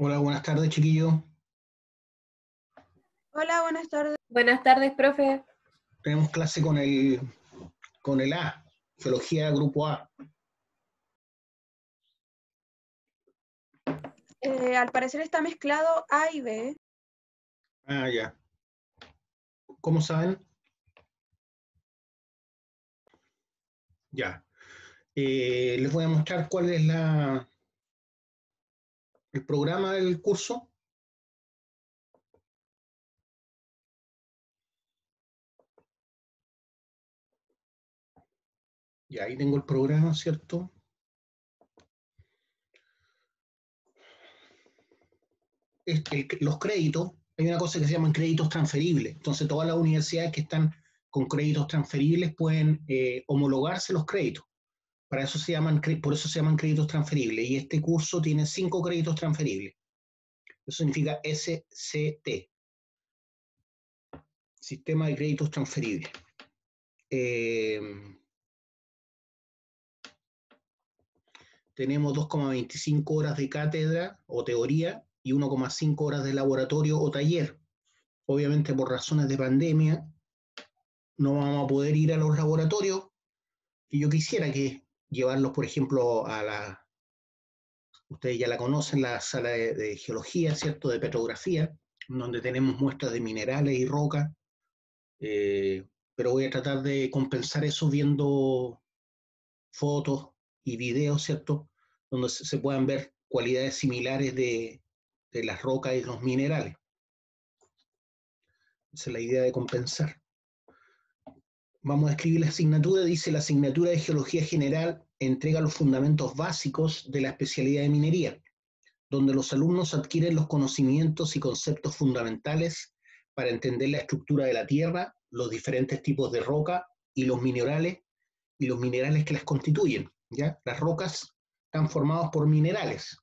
Hola, buenas tardes, chiquillos. Hola, buenas tardes. Buenas tardes, profe. Tenemos clase con el A, Geología Grupo A. Al parecer está mezclado A y B. Ah, ya. ¿Cómo saben? Ya. Les voy a mostrar cuál es el programa del curso. Ya, ahí tengo el programa, ¿cierto? Los créditos, hay una cosa que se llaman créditos transferibles. Entonces, todas las universidades que están con créditos transferibles pueden homologarse los créditos. Por eso se llaman créditos transferibles. Y este curso tiene 5 créditos transferibles. Eso significa SCT, Sistema de Créditos Transferibles. Tenemos 2,25 horas de cátedra o teoría y 1,5 horas de laboratorio o taller. Obviamente, por razones de pandemia, no vamos a poder ir a los laboratorios. Y yo quisiera que llevarlos, por ejemplo, ustedes ya la conocen, la sala de geología, ¿cierto? De petrografía, donde tenemos muestras de minerales y rocas. Pero voy a tratar de compensar eso viendo fotos y videos, ¿cierto? Donde se puedan ver cualidades similares de las rocas y los minerales. Esa es la idea de compensar. Vamos a escribir la asignatura. Dice: la asignatura de Geología General entrega los fundamentos básicos de la especialidad de minería, donde los alumnos adquieren los conocimientos y conceptos fundamentales para entender la estructura de la Tierra, los diferentes tipos de roca y los minerales que las constituyen, ¿ya? Las rocas están formadas por minerales.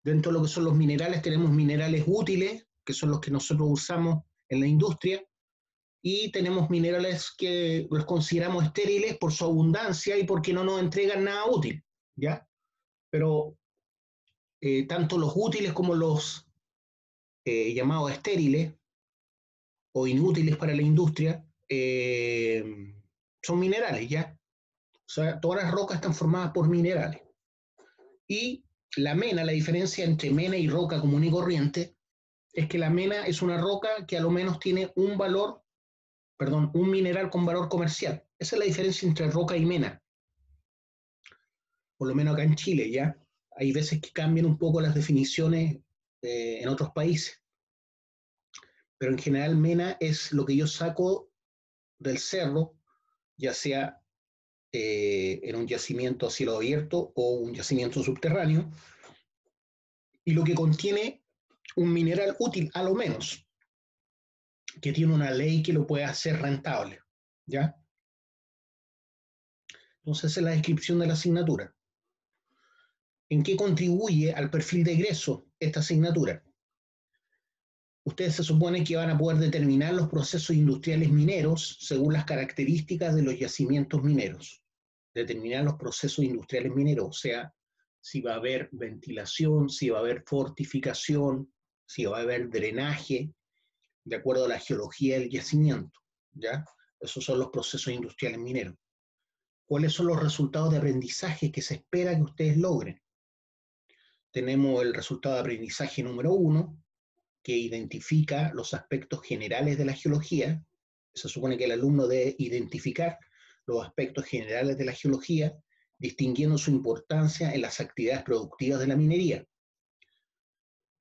Dentro de lo que son los minerales tenemos minerales útiles, que son los que nosotros usamos en la industria, y tenemos minerales que los consideramos estériles por su abundancia y porque no nos entregan nada útil, ¿ya? Pero tanto los útiles como los llamados estériles o inútiles para la industria son minerales, ¿ya? O sea, todas las rocas están formadas por minerales. Y la mena, la diferencia entre mena y roca común y corriente, es que la mena es una roca que a lo menos tiene un mineral con valor comercial. Esa es la diferencia entre roca y mena. Por lo menos acá en Chile, ¿ya? Hay veces que cambian un poco las definiciones en otros países. Pero en general mena es lo que yo saco del cerro, ya sea en un yacimiento a cielo abierto o un yacimiento subterráneo, y lo que contiene un mineral útil a lo menos, que tiene una ley que lo puede hacer rentable, ¿ya? Entonces esa es la descripción de la asignatura. ¿En qué contribuye al perfil de egreso esta asignatura? Ustedes se supone que van a poder determinar los procesos industriales mineros según las características de los yacimientos mineros. Determinar los procesos industriales mineros, o sea, si va a haber ventilación, si va a haber fortificación, si va a haber drenaje, de acuerdo a la geología del yacimiento, ¿ya? Esos son los procesos industriales mineros. ¿Cuáles son los resultados de aprendizaje que se espera que ustedes logren? Tenemos el resultado de aprendizaje número 1, que identifica los aspectos generales de la geología. Se supone que el alumno debe identificar los aspectos generales de la geología, distinguiendo su importancia en las actividades productivas de la minería.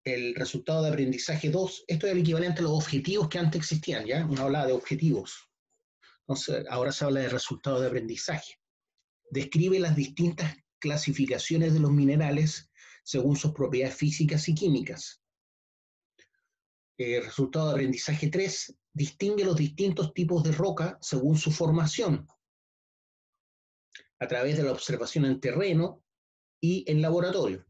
El resultado de aprendizaje 2, esto es el equivalente a los objetivos que antes existían, ¿ya? Uno hablaba de objetivos. Entonces, ahora se habla de resultado de aprendizaje. Describe las distintas clasificaciones de los minerales según sus propiedades físicas y químicas. Resultado de aprendizaje 3, distingue los distintos tipos de roca según su formación, a través de la observación en terreno y en laboratorio.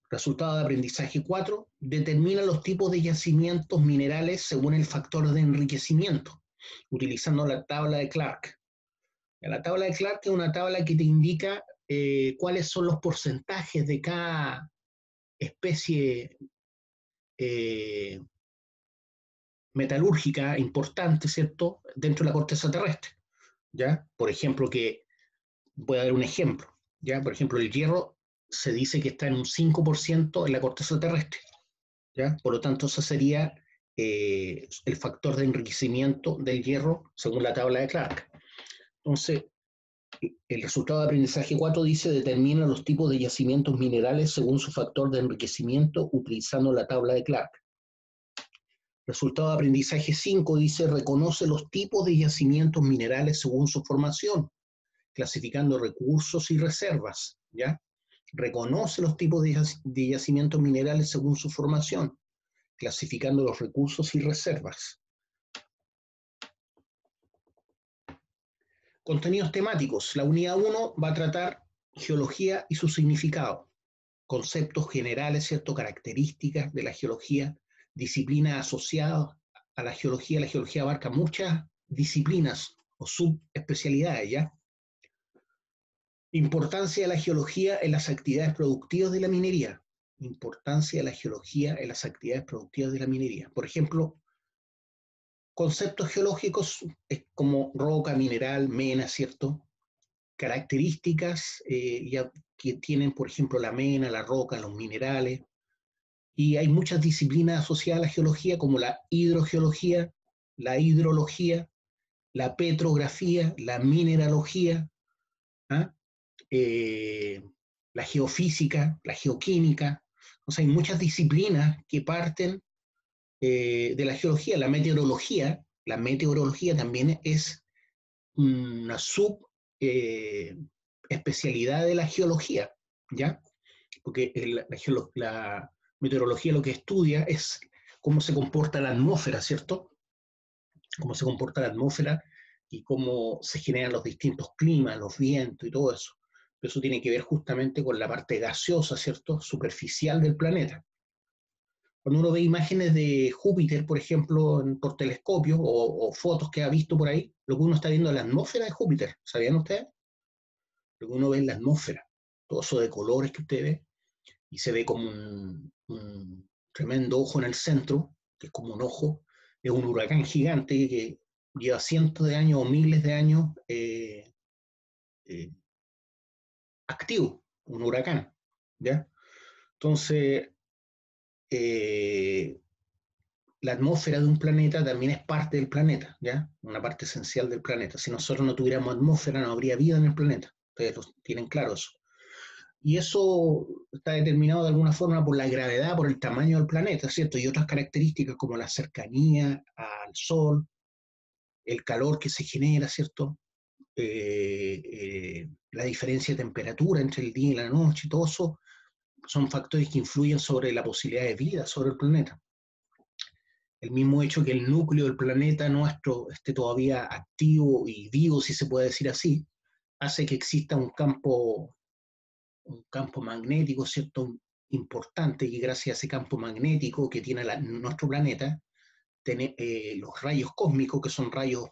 Resultado de aprendizaje 4, determina los tipos de yacimientos minerales según el factor de enriquecimiento, utilizando la tabla de Clark. La tabla de Clark es una tabla que te indica cuáles son los porcentajes de cada especie metalúrgica importante, ¿cierto?, dentro de la corteza terrestre, ¿ya? Por ejemplo, voy a dar un ejemplo, ¿ya? Por ejemplo, el hierro se dice que está en un 5% en la corteza terrestre, ¿ya? Por lo tanto, ese sería el factor de enriquecimiento del hierro según la tabla de Clark. Entonces, el resultado de aprendizaje 4 dice determina los tipos de yacimientos minerales según su factor de enriquecimiento utilizando la tabla de Clark. Resultado de aprendizaje 5 dice reconoce los tipos de yacimientos minerales según su formación, clasificando recursos y reservas, ¿ya? Reconoce los tipos de yacimientos minerales según su formación, clasificando los recursos y reservas. Contenidos temáticos. La unidad 1 va a tratar geología y su significado, conceptos generales, ¿cierto?, características de la geología, disciplinas asociadas a la geología. La geología abarca muchas disciplinas o subespecialidades, ¿ya? Importancia de la geología en las actividades productivas de la minería. Importancia de la geología en las actividades productivas de la minería. Por ejemplo, conceptos geológicos como roca, mineral, mena, ¿cierto? Características ya que tienen, por ejemplo, la mena, la roca, los minerales. Y hay muchas disciplinas asociadas a la geología, como la hidrogeología, la hidrología, la petrografía, la mineralogía, ¿ah? La geofísica, la geoquímica. O sea, hay muchas disciplinas que parten de la geología. La meteorología también es una especialidad de la geología, ¿ya? Porque la meteorología lo que estudia es cómo se comporta la atmósfera, ¿cierto? Cómo se comporta la atmósfera y cómo se generan los distintos climas, los vientos y todo eso. Pero eso tiene que ver justamente con la parte gaseosa, ¿cierto?, superficial del planeta. Cuando uno ve imágenes de Júpiter, por ejemplo, por telescopio o fotos que ha visto por ahí, lo que uno está viendo es la atmósfera de Júpiter. ¿Sabían ustedes? Lo que uno ve es la atmósfera, todo eso de colores que usted ve, y se ve como un tremendo ojo en el centro, que es como un ojo, es un huracán gigante que lleva cientos de años o miles de años eh, activo, un huracán, ¿ya? Entonces, eh, la atmósfera de un planeta también es parte del planeta, ¿ya? Una parte esencial del planeta. Si nosotros no tuviéramos atmósfera, no habría vida en el planeta. Ustedes lo tienen claro eso. Y eso está determinado de alguna forma por la gravedad, por el tamaño del planeta, ¿cierto? Y otras características como la cercanía al Sol, el calor que se genera, ¿cierto? La diferencia de temperatura entre el día y la noche, todo eso son factores que influyen sobre la posibilidad de vida sobre el planeta. El mismo hecho que el núcleo del planeta nuestro esté todavía activo y vivo, si se puede decir así, hace que exista un campo magnético, ¿cierto?, importante, y gracias a ese campo magnético que tiene nuestro planeta, los rayos cósmicos, que son rayos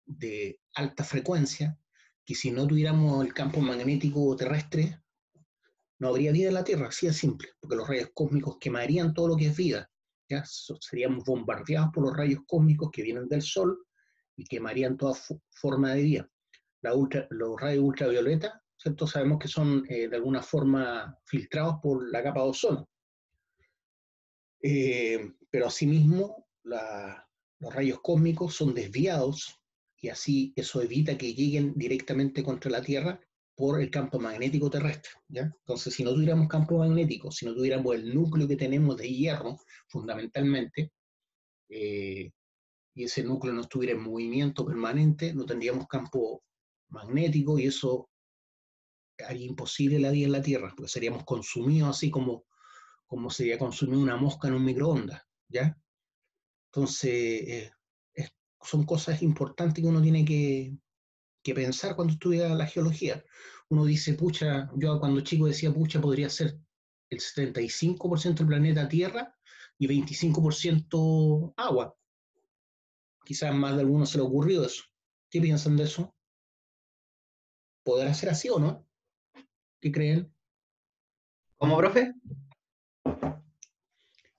de alta frecuencia, que si no tuviéramos el campo magnético terrestre, no habría vida en la Tierra, así de simple, porque los rayos cósmicos quemarían todo lo que es vida, ¿ya? Seríamos bombardeados por los rayos cósmicos que vienen del Sol y quemarían toda forma de vida. Los rayos ultravioleta, ¿cierto? Sabemos que son de alguna forma filtrados por la capa de ozono. Pero asimismo, los rayos cósmicos son desviados y así eso evita que lleguen directamente contra la Tierra por el campo magnético terrestre, ¿ya? Entonces, si no tuviéramos campo magnético, si no tuviéramos el núcleo que tenemos de hierro, fundamentalmente, y ese núcleo no estuviera en movimiento permanente, no tendríamos campo magnético y eso haría imposible la vida en la Tierra, porque seríamos consumidos así como sería consumir una mosca en un microondas, ¿ya? Entonces, son cosas importantes que uno tiene que pensar cuando estudia la geología. Uno dice, pucha, yo cuando chico decía, pucha, podría ser el 75% del planeta Tierra y 25% agua. Quizás más de algunos se le ocurrió eso. ¿Qué piensan de eso? ¿Podrá ser así o no? ¿Qué creen? ¿Cómo, profe?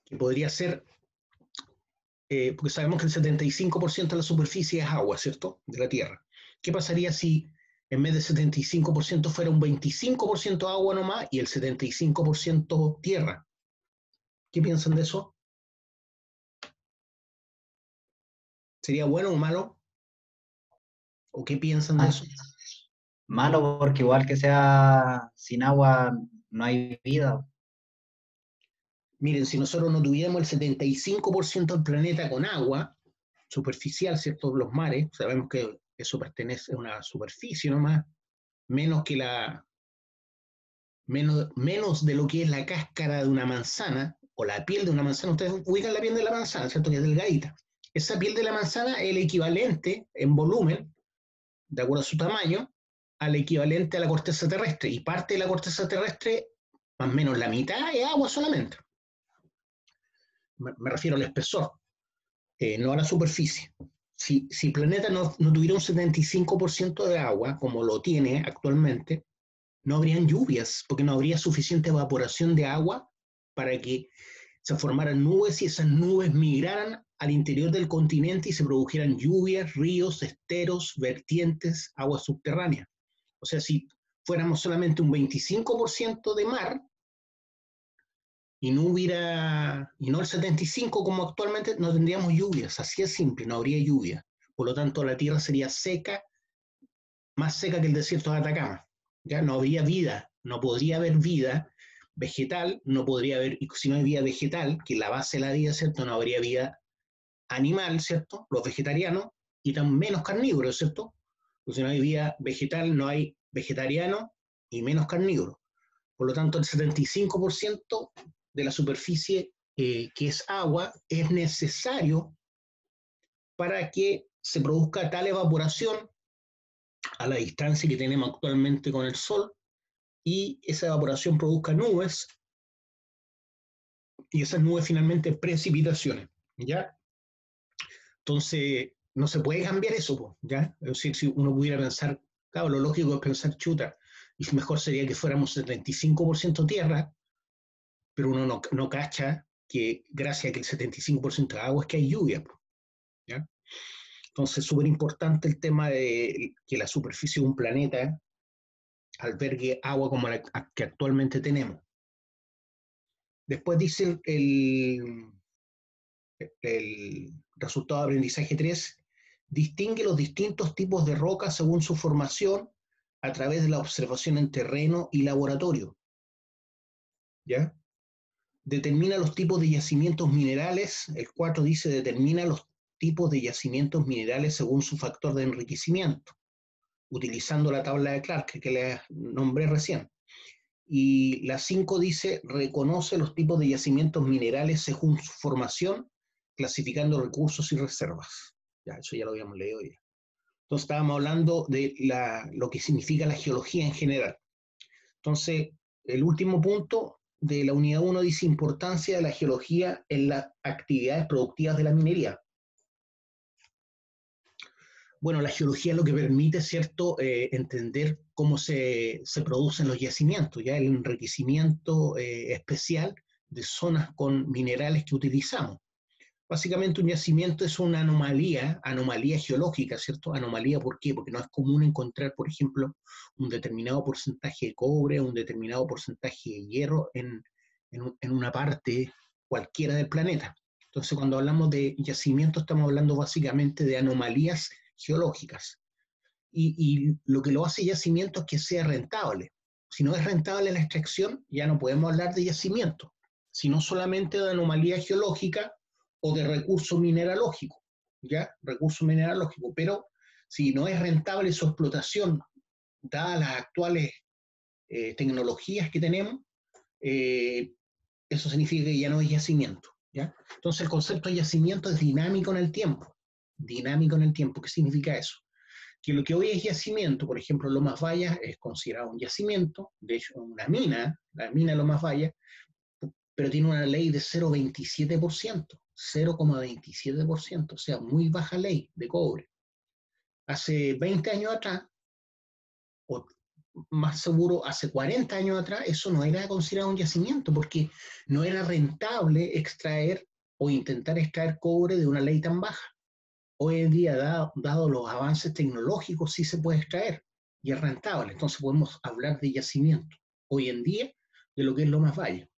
Que podría ser, porque sabemos que el 75% de la superficie es agua, ¿cierto? De la Tierra. ¿Qué pasaría si en vez de 75% fuera un 25% agua nomás y el 75% tierra? ¿Qué piensan de eso? ¿Sería bueno o malo? ¿O qué piensan de eso? Malo porque igual que sea sin agua no hay vida. Miren, si nosotros no tuviéramos el 75% del planeta con agua superficial, ¿cierto? Los mares, sabemos que eso pertenece a una superficie nomás, menos que menos de lo que es la cáscara de una manzana o la piel de una manzana. Ustedes ubican la piel de la manzana, ¿cierto? Que es delgadita. Esa piel de la manzana es el equivalente en volumen, de acuerdo a su tamaño, al equivalente a la corteza terrestre. Y parte de la corteza terrestre, más o menos la mitad, es agua solamente. Me refiero al espesor, no a la superficie. Si el planeta no tuviera un 75% de agua, como lo tiene actualmente, no habrían lluvias, porque no habría suficiente evaporación de agua para que se formaran nubes y esas nubes migraran al interior del continente y se produjeran lluvias, ríos, esteros, vertientes, agua subterránea. O sea, si fuéramos solamente un 25% de mar y no el 75% como actualmente, no tendríamos lluvias, así es simple, no habría lluvia. Por lo tanto, la tierra sería seca, más seca que el desierto de Atacama. Ya no habría vida, no podría haber vida vegetal, no podría haber, y si no hay vida vegetal, que es la base de la vida, ¿cierto? No habría vida animal, ¿cierto? Los vegetarianos, y tan menos carnívoros, ¿cierto? Porque si no hay vida vegetal, no hay vegetariano y menos carnívoro. Por lo tanto, el 75% de la superficie que es agua es necesario para que se produzca tal evaporación a la distancia que tenemos actualmente con el Sol y esa evaporación produzca nubes y esas nubes finalmente precipitaciones, ¿ya? Entonces, no se puede cambiar eso, ¿ya? Es decir, si uno pudiera pensar, claro, lo lógico es pensar, chuta, y mejor sería que fuéramos 75% tierra, pero uno no cacha que gracias a que el 75% de agua es que hay lluvia, ¿ya? Entonces, súper importante el tema de que la superficie de un planeta albergue agua como la que actualmente tenemos. Después dice el resultado de aprendizaje 3, distingue los distintos tipos de rocas según su formación a través de la observación en terreno y laboratorio. ¿Ya? Determina los tipos de yacimientos minerales. El 4 dice, determina los tipos de yacimientos minerales según su factor de enriquecimiento, utilizando la tabla de Clark que les nombré recién. Y la 5 dice, reconoce los tipos de yacimientos minerales según su formación, clasificando recursos y reservas. Ya, eso ya lo habíamos leído ya. Entonces estábamos hablando de lo que significa la geología en general. Entonces, el último punto de la unidad 1 dice importancia de la geología en las actividades productivas de la minería. Bueno, la geología es lo que permite, ¿cierto?, entender cómo se producen los yacimientos, ya el enriquecimiento especial de zonas con minerales que utilizamos. Básicamente un yacimiento es una anomalía geológica, ¿cierto? Anomalía, ¿por qué? Porque no es común encontrar, por ejemplo, un determinado porcentaje de cobre, un determinado porcentaje de hierro en una parte cualquiera del planeta. Entonces, cuando hablamos de yacimiento, estamos hablando básicamente de anomalías geológicas. Y lo que lo hace yacimiento es que sea rentable. Si no es rentable la extracción, ya no podemos hablar de yacimiento, sino solamente de anomalía geológica o de recurso mineralógico, ¿ya? Recurso mineralógico. Pero si no es rentable su explotación, dadas las actuales tecnologías que tenemos, eso significa que ya no es yacimiento, ¿ya? Entonces el concepto de yacimiento es dinámico en el tiempo. Dinámico en el tiempo. ¿Qué significa eso? Que lo que hoy es yacimiento, por ejemplo, Lomas Vallas es considerado un yacimiento, de hecho una mina, la mina de Lomas Vallas, pero tiene una ley de 0,27%, 0,27%, o sea, muy baja ley de cobre. Hace 20 años atrás, o más seguro, hace 40 años atrás, eso no era considerado un yacimiento, porque no era rentable extraer o intentar extraer cobre de una ley tan baja. Hoy en día, dado los avances tecnológicos, sí se puede extraer y es rentable. Entonces podemos hablar de yacimiento hoy en día de lo que es Lomas Valle.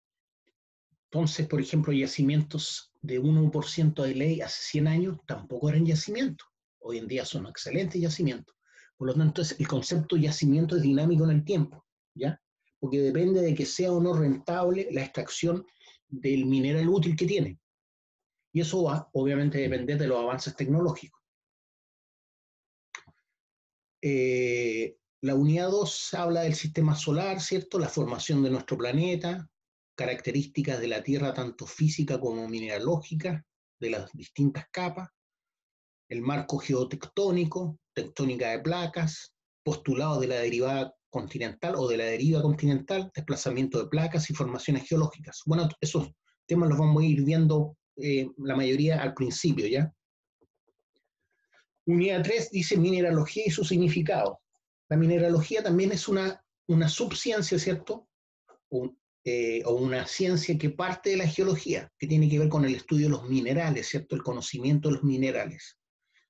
Entonces, por ejemplo, yacimientos de 1% de ley hace 100 años tampoco eran yacimientos. Hoy en día son excelentes yacimientos. Por lo tanto, el concepto yacimiento es dinámico en el tiempo, ¿ya? Porque depende de que sea o no rentable la extracción del mineral útil que tiene. Y eso va, obviamente, a depender de los avances tecnológicos. La unidad 2 habla del sistema solar, ¿cierto? La formación de nuestro planeta, características de la Tierra, tanto física como mineralógica, de las distintas capas, el marco geotectónico, tectónica de placas, postulados de la derivada continental o de la deriva continental, desplazamiento de placas y formaciones geológicas. Bueno, esos temas los vamos a ir viendo la mayoría al principio, ¿ya? Unidad 3 dice mineralogía y su significado. La mineralogía también es una subciencia, ¿cierto? O una ciencia que parte de la geología, que tiene que ver con el estudio de los minerales, ¿cierto? El conocimiento de los minerales.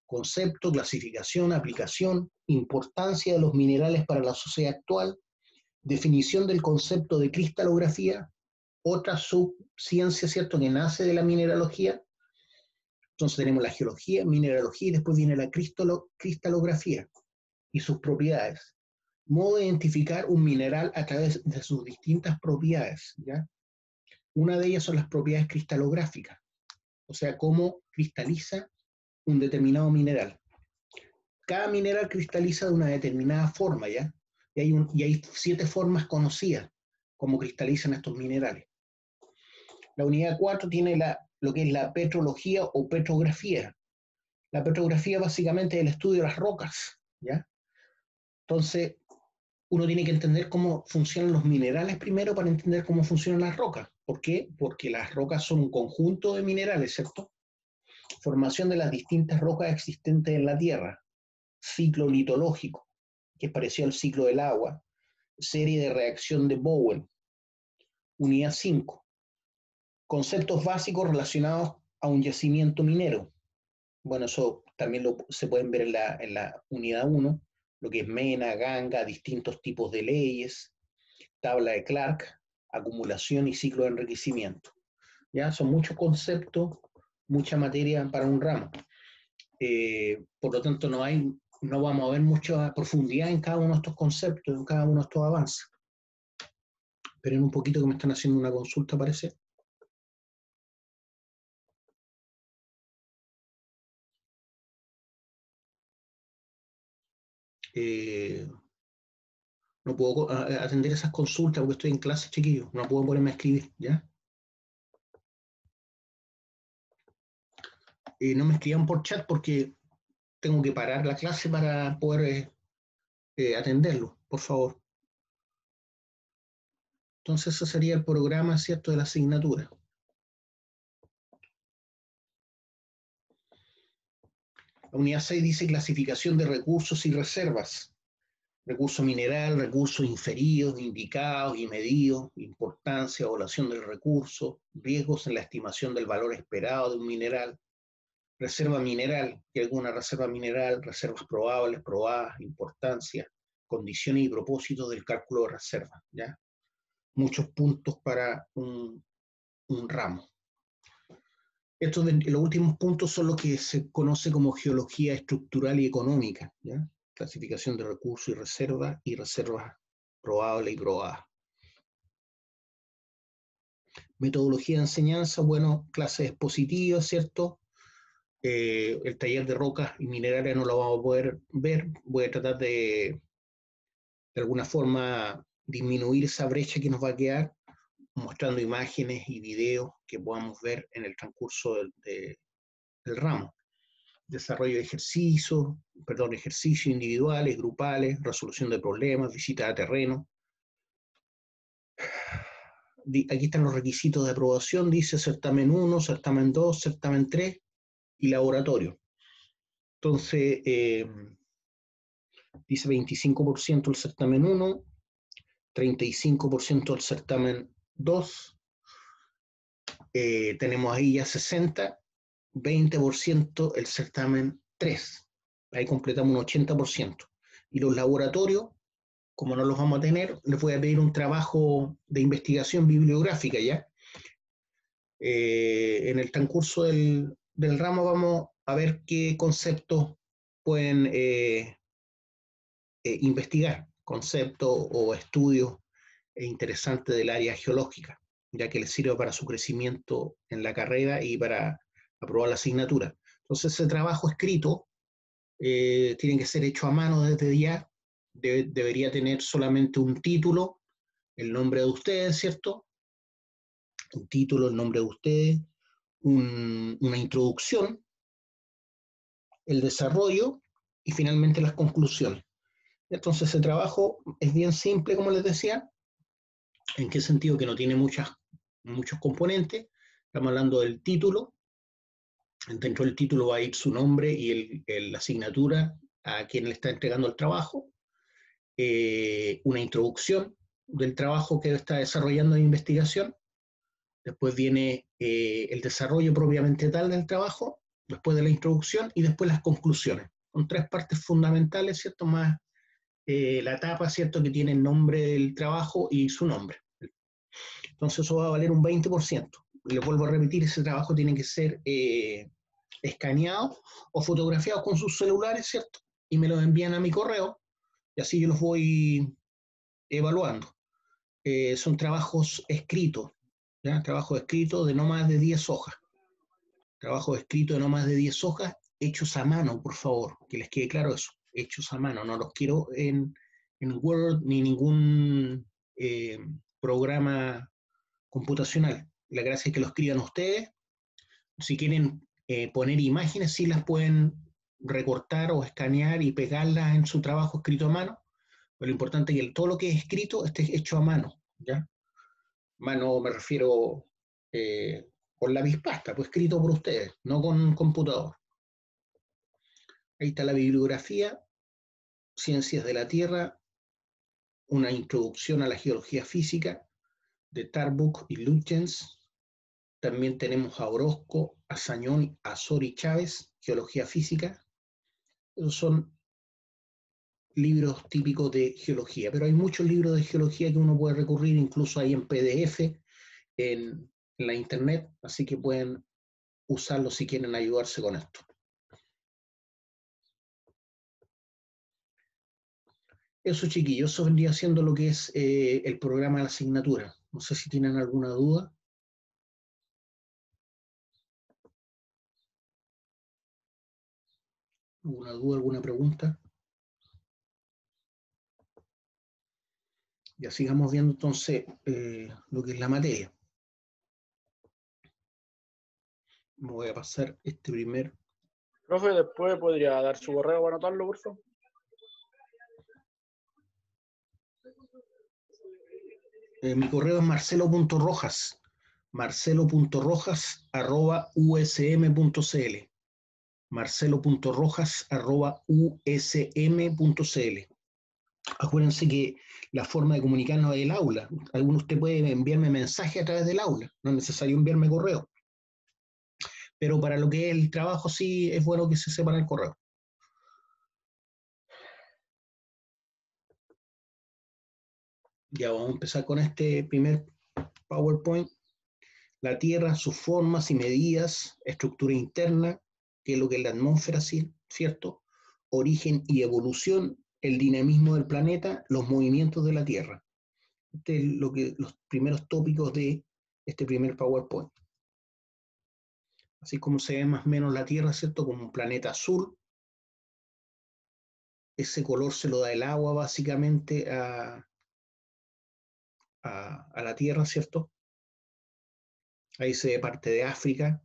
Concepto, clasificación, aplicación, importancia de los minerales para la sociedad actual, definición del concepto de cristalografía, otra subciencia, ¿cierto?, que nace de la mineralogía. Entonces tenemos la geología, mineralogía y después viene la cristalografía y sus propiedades. Modo de identificar un mineral a través de sus distintas propiedades, ¿ya? Una de ellas son las propiedades cristalográficas, o sea, cómo cristaliza un determinado mineral. Cada mineral cristaliza de una determinada forma, ¿ya? Y hay 7 formas conocidas como cristalizan estos minerales. La unidad 4 tiene lo que es la petrología o petrografía. La petrografía básicamente es el estudio de las rocas, ¿ya? Entonces, uno tiene que entender cómo funcionan los minerales primero para entender cómo funcionan las rocas. ¿Por qué? Porque las rocas son un conjunto de minerales, ¿cierto? Formación de las distintas rocas existentes en la Tierra. Ciclo litológico, que es parecido al ciclo del agua. Serie de reacción de Bowen. Unidad 5. Conceptos básicos relacionados a un yacimiento minero. Bueno, eso también se pueden ver en la unidad 1, lo que es mena, ganga, distintos tipos de leyes, tabla de Clark, acumulación y ciclo de enriquecimiento. ¿Ya? Son muchos conceptos, mucha materia para un ramo. Por lo tanto, no vamos a ver mucha profundidad en cada uno de estos conceptos, en cada uno de estos avances. Esperen un poquito que me están haciendo una consulta, parece. No puedo atender esas consultas porque estoy en clase, chiquillos. No puedo ponerme a escribir, ¿ya? No me escriban por chat porque tengo que parar la clase para poder atenderlo, por favor. Entonces ese sería el programa, ¿cierto?, de la asignatura. La unidad 6 dice clasificación de recursos y reservas. Recurso mineral, recursos inferidos, indicados y medidos, importancia, evaluación del recurso, riesgos en la estimación del valor esperado de un mineral, reserva mineral, que alguna reserva mineral, reservas probables, probadas, importancia, condiciones y propósitos del cálculo de reserva, ¿ya? Muchos puntos para un ramo. Los últimos puntos son los que se conoce como geología estructural y económica, ¿ya? Clasificación de recursos y reservas probables y probadas. Metodología de enseñanza, bueno, clases expositivas, ¿cierto? El taller de rocas y minerales no lo vamos a poder ver. Voy a tratar de alguna forma disminuir esa brecha que nos va a quedar, mostrando imágenes y videos que podamos ver en el transcurso del ramo. Desarrollo de ejercicios individuales, grupales, resolución de problemas, visita a terreno. Aquí están los requisitos de aprobación, dice certamen 1, certamen 2, certamen 3 y laboratorio. Entonces, Dice 25% el certamen 1, 35% el certamen 2, tenemos ahí ya 60, 20% el certamen 3. Ahí completamos un 80%. Y los laboratorios, como no los vamos a tener, les voy a pedir un trabajo de investigación bibliográfica ya. En el transcurso del ramo vamos a ver qué conceptos pueden investigar, conceptos o estudios interesantes del área geológica, ya que les sirve para su crecimiento en la carrera y para aprobar la asignatura. Entonces ese trabajo escrito tiene que ser hecho a mano desde ya, debería tener solamente un título, el nombre de ustedes, ¿cierto? Un título, el nombre de ustedes, una introducción, el desarrollo y finalmente las conclusiones. Entonces ese trabajo es bien simple, como les decía. ¿En qué sentido? Que no tiene muchos componentes. Estamos hablando del título. Dentro del título va a ir su nombre y la asignatura a quien le está entregando el trabajo. Una introducción del trabajo que está desarrollando de investigación. Después viene el desarrollo propiamente tal del trabajo, después de la introducción y después las conclusiones. Son tres partes fundamentales, ¿cierto? Más la etapa, ¿cierto? Que tiene el nombre del trabajo y su nombre. Entonces eso va a valer un 20%. Les vuelvo a repetir, ese trabajo tiene que ser escaneado o fotografiado con sus celulares, ¿cierto? Y me lo envían a mi correo y así yo los voy evaluando. Son trabajos escritos, ¿ya? Trabajos escritos de no más de 10 hojas. Trabajos escritos de no más de 10 hojas, hechos a mano, por favor, que les quede claro eso, hechos a mano. No los quiero en Word ni ningún programa computacional. La gracia es que lo escriban ustedes. Si quieren poner imágenes, sí las pueden recortar o escanear y pegarlas en su trabajo escrito a mano. Pero lo importante es que todo lo que es escrito esté hecho a mano, ¿ya? Mano me refiero con lápiz pasta, pues escrito por ustedes, no con computador. Ahí está la bibliografía, Ciencias de la Tierra, una introducción a la geología física de Tarbuk y Lutjens. También tenemos a Orozco, a Sañón, a Sori Chávez, Geología Física. Esos son libros típicos de geología, pero hay muchos libros de geología que uno puede recurrir, incluso hay en PDF, en la internet, así que pueden usarlos si quieren ayudarse con esto. Eso, chiquillos, eso vendría siendo lo que es el programa de la asignatura. No sé si tienen alguna duda. ¿Alguna duda, alguna pregunta? Ya sigamos viendo entonces lo que es la materia. Voy a pasar este primer. Profe, después podría dar su correo para anotarlo, por favor. Mi correo es marcelo.rojas@usm.cl. marcelo.rojas@usm.cl. Acuérdense que la forma de comunicarnos es el aula. Alguno de ustedes puede enviarme mensaje a través del aula, no es necesario enviarme correo. Pero para lo que es el trabajo sí es bueno que se sepan el correo. Ya vamos a empezar con este primer PowerPoint. La Tierra, sus formas y medidas, estructura interna, que es lo que es la atmósfera, ¿cierto? Origen y evolución, el dinamismo del planeta, los movimientos de la Tierra. Este es los primeros tópicos de este primer PowerPoint. Así como se ve más o menos la Tierra, ¿cierto? Como un planeta azul. Ese color se lo da el agua básicamente a la Tierra, ¿cierto? Ahí se ve parte de África,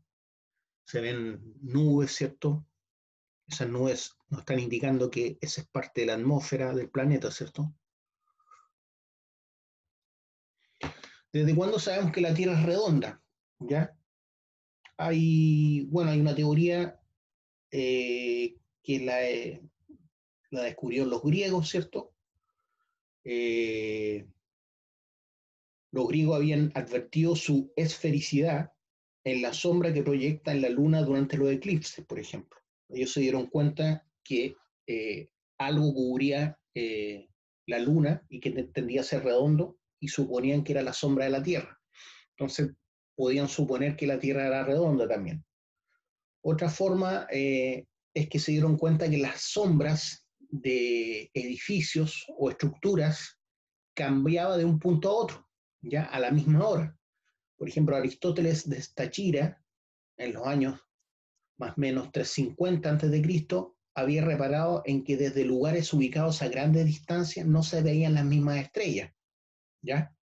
se ven nubes, ¿cierto? Esas nubes nos están indicando que esa es parte de la atmósfera del planeta, ¿cierto? ¿Desde cuándo sabemos que la Tierra es redonda? ¿Ya? Hay una teoría que la descubrieron los griegos, ¿cierto? Los griegos habían advertido su esfericidad en la sombra que proyecta en la luna durante los eclipses, por ejemplo. Ellos se dieron cuenta que algo cubría la luna y que tendía a ser redondo y suponían que era la sombra de la Tierra. Entonces podían suponer que la Tierra era redonda también. Otra forma es que se dieron cuenta que las sombras de edificios o estructuras cambiaban de un punto a otro, ya a la misma hora. Por ejemplo, Aristóteles de Estachira, en los años más o menos 350 a.C., había reparado en que desde lugares ubicados a grandes distancias no se veían las mismas estrellas, ¿ya?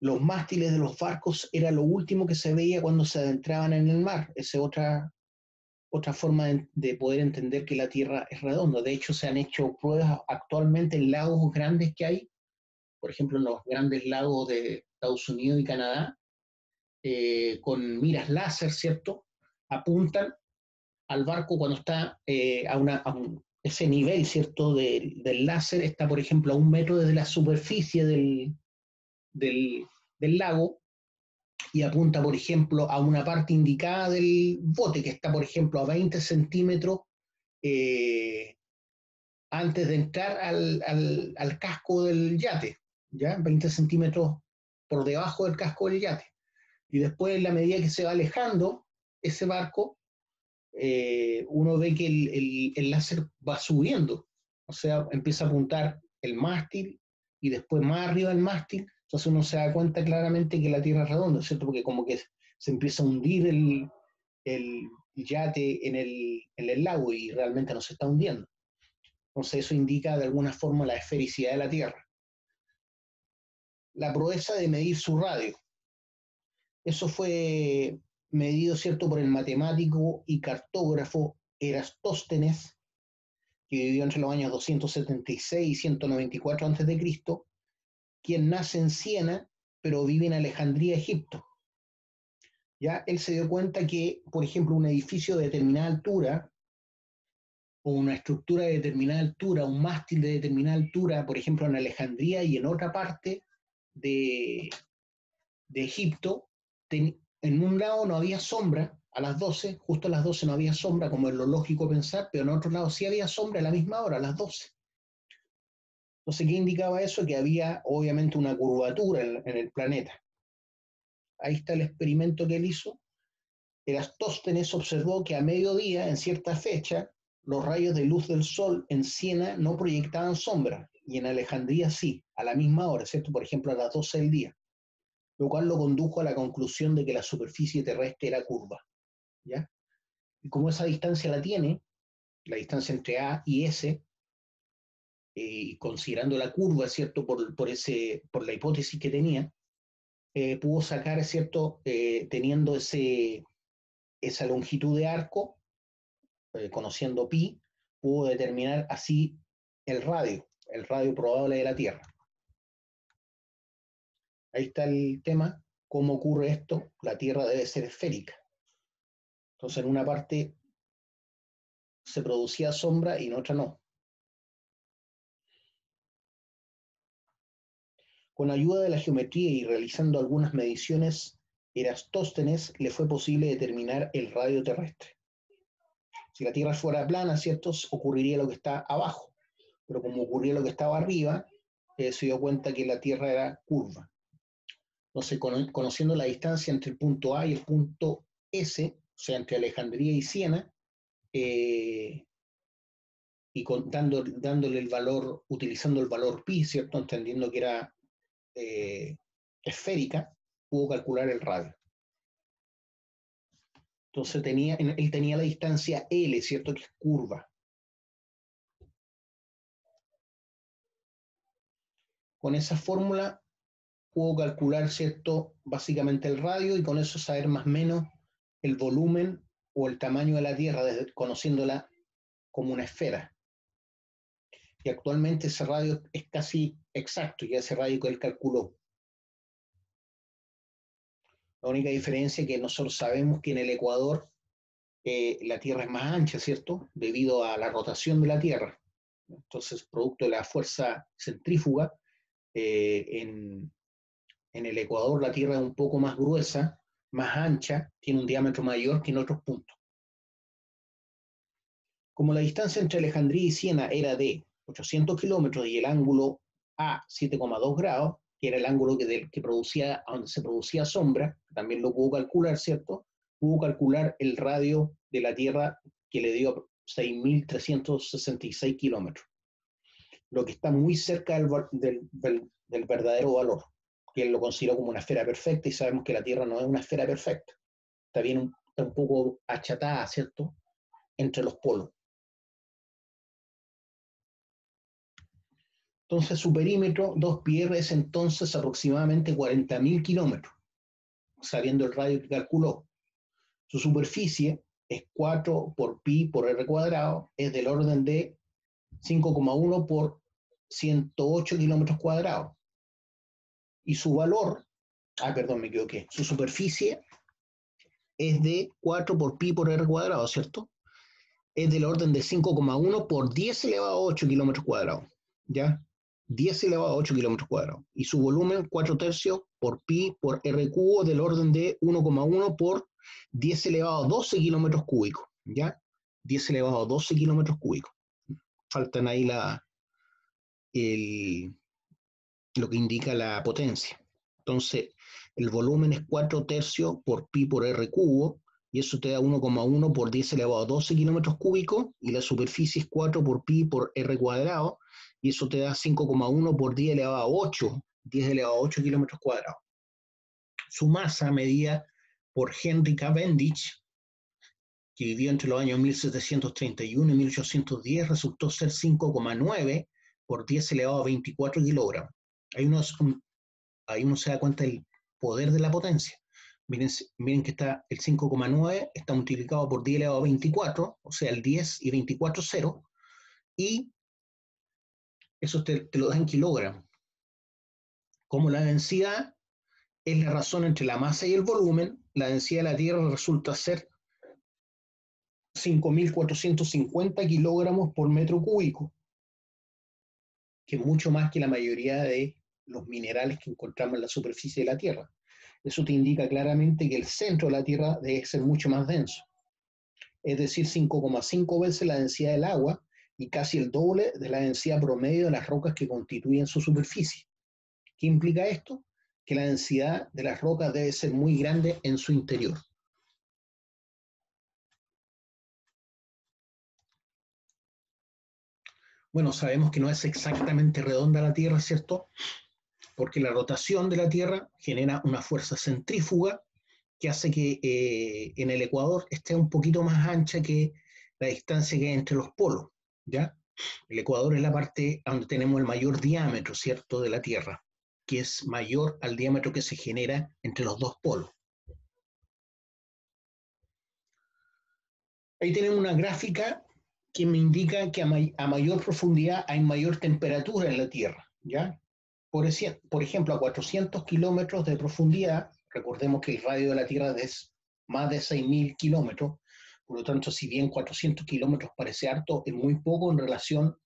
Los mástiles de los barcos era lo último que se veía cuando se adentraban en el mar. Esa es otra forma de poder entender que la Tierra es redonda. De hecho, se han hecho pruebas actualmente en lagos grandes que hay, por ejemplo, en los grandes lagos de Estados Unidos y Canadá, con miras láser, ¿cierto? Apuntan al barco cuando está ese nivel, ¿cierto? Del láser está, por ejemplo, a 1 metro desde la superficie del lago y apunta, por ejemplo, a una parte indicada del bote que está, por ejemplo, a 20 centímetros antes de entrar al casco del yate, ¿ya? 20 centímetros por debajo del casco del yate. Y después, en la medida que se va alejando ese barco, uno ve que el láser va subiendo, o sea, empieza a apuntar el mástil y después más arriba del mástil, entonces uno se da cuenta claramente que la Tierra es redonda, ¿cierto? Porque como que se empieza a hundir el yate en el lago y realmente no se está hundiendo. Entonces eso indica de alguna forma la esfericidad de la Tierra. La proeza de medir su radio. Eso fue medido, ¿cierto?, por el matemático y cartógrafo Erastóstenes, que vivió entre los años 276 y 194 a.C., quien nace en Siena, pero vive en Alejandría, Egipto. ¿Ya? Él se dio cuenta que, por ejemplo, un edificio de determinada altura, o una estructura de determinada altura, un mástil de determinada altura, por ejemplo, en Alejandría y en otra parte de Egipto, en un lado no había sombra a las 12, justo a las 12 no había sombra, como es lo lógico pensar, pero en otro lado sí había sombra a la misma hora, a las 12. Entonces, ¿qué indicaba eso? Que había obviamente una curvatura en el planeta. Ahí está el experimento que él hizo. Erastóstenes observó que a mediodía, en cierta fecha, los rayos de luz del sol en Siena no proyectaban sombra, y en Alejandría sí, a la misma hora, ¿cierto? Por ejemplo, a las 12 del día, lo cual lo condujo a la conclusión de que la superficie terrestre era curva, ¿ya? Y como esa distancia la tiene, la distancia entre A y S, considerando la curva, ¿cierto? Por la hipótesis que tenía, pudo sacar, ¿cierto? Teniendo esa longitud de arco, conociendo pi, pudo determinar así el radio probable de la Tierra. Ahí está el tema, cómo ocurre esto, la Tierra debe ser esférica. Entonces en una parte se producía sombra y en otra no. Con ayuda de la geometría y realizando algunas mediciones, Erastóstenes le fue posible determinar el radio terrestre. Si la Tierra fuera plana, ¿cierto?, ocurriría lo que está abajo, pero como ocurría lo que estaba arriba, se dio cuenta que la Tierra era curva. Entonces, conociendo la distancia entre el punto A y el punto S, o sea, entre Alejandría y Siena, y dándole el valor, utilizando el valor pi, ¿cierto?, entendiendo que era esférica, pudo calcular el radio. Entonces él tenía la distancia L, ¿cierto?, que es curva. Con esa fórmula pudo calcular, ¿cierto?, básicamente el radio y con eso saber más o menos el volumen o el tamaño de la Tierra, conociéndola como una esfera. Y actualmente ese radio es casi exacto, ya ese radio que él calculó. La única diferencia es que nosotros sabemos que en el Ecuador la Tierra es más ancha, ¿cierto? Debido a la rotación de la Tierra. Entonces, producto de la fuerza centrífuga, en el ecuador la Tierra es un poco más gruesa, más ancha, tiene un diámetro mayor que en otros puntos. Como la distancia entre Alejandría y Siena era de 800 kilómetros y el ángulo A 7,2 grados, que era el ángulo que producía, donde se producía sombra, también lo pudo calcular, ¿cierto? Pudo calcular el radio de la Tierra que le dio 6.366 kilómetros, lo que está muy cerca del verdadero valor, que él lo consideró como una esfera perfecta, y sabemos que la Tierra no es una esfera perfecta, está bien está un poco achatada, ¿cierto?, entre los polos. Entonces su perímetro 2πr es entonces aproximadamente 40.000 kilómetros, sabiendo el radio que calculó. Su superficie es 4 por pi por r cuadrado, es del orden de 5,1 por 108 kilómetros cuadrados. Y su valor, perdón, me equivoqué, su superficie es de 4 por pi por r cuadrado, ¿cierto? Es del orden de 5,1 por 10 elevado a 8 kilómetros cuadrados, ¿ya? 10 elevado a 8 kilómetros cuadrados. Y su volumen, 4 tercios por pi por r cubo, del orden de 1,1 por 10 elevado a 12 kilómetros cúbicos, ¿ya? 10 elevado a 12 kilómetros cúbicos. Faltan ahí lo que indica la potencia. Entonces, el volumen es 4 tercios por pi por r cubo, y eso te da 1,1 por 10 elevado a 12 kilómetros cúbicos, y la superficie es 4 por pi por r cuadrado, y eso te da 5,1 por 10 elevado a 8, 10 elevado a 8 kilómetros cuadrados. Su masa medida por Henry Cavendish, que vivió entre los años 1731 y 1810, resultó ser 5,9 por 10 elevado a 24 kilogramos. Ahí uno se da cuenta del poder de la potencia. Miren que está el 5,9 está multiplicado por 10 elevado a 24, o sea, el 10 y 24 cero, y eso te lo da en kilogramos. Como la densidad es la razón entre la masa y el volumen, la densidad de la Tierra resulta ser 5.450 kilogramos por metro cúbico, que es mucho más que la mayoría de los minerales que encontramos en la superficie de la Tierra. Eso te indica claramente que el centro de la Tierra debe ser mucho más denso, es decir, 5,5 veces la densidad del agua y casi el doble de la densidad promedio de las rocas que constituyen su superficie. ¿Qué implica esto? Que la densidad de las rocas debe ser muy grande en su interior. Bueno, sabemos que no es exactamente redonda la Tierra, ¿cierto? Porque la rotación de la Tierra genera una fuerza centrífuga que hace que en el ecuador esté un poquito más ancha que la distancia que hay entre los polos, ¿ya? El ecuador es la parte donde tenemos el mayor diámetro, ¿cierto?, de la Tierra, que es mayor al diámetro que se genera entre los dos polos. Ahí tenemos una gráfica que me indica que a mayor profundidad hay mayor temperatura en la Tierra, ¿ya? Por ejemplo, a 400 kilómetros de profundidad, recordemos que el radio de la Tierra es más de 6.000 kilómetros, por lo tanto, si bien 400 kilómetros parece harto, es muy poco en relación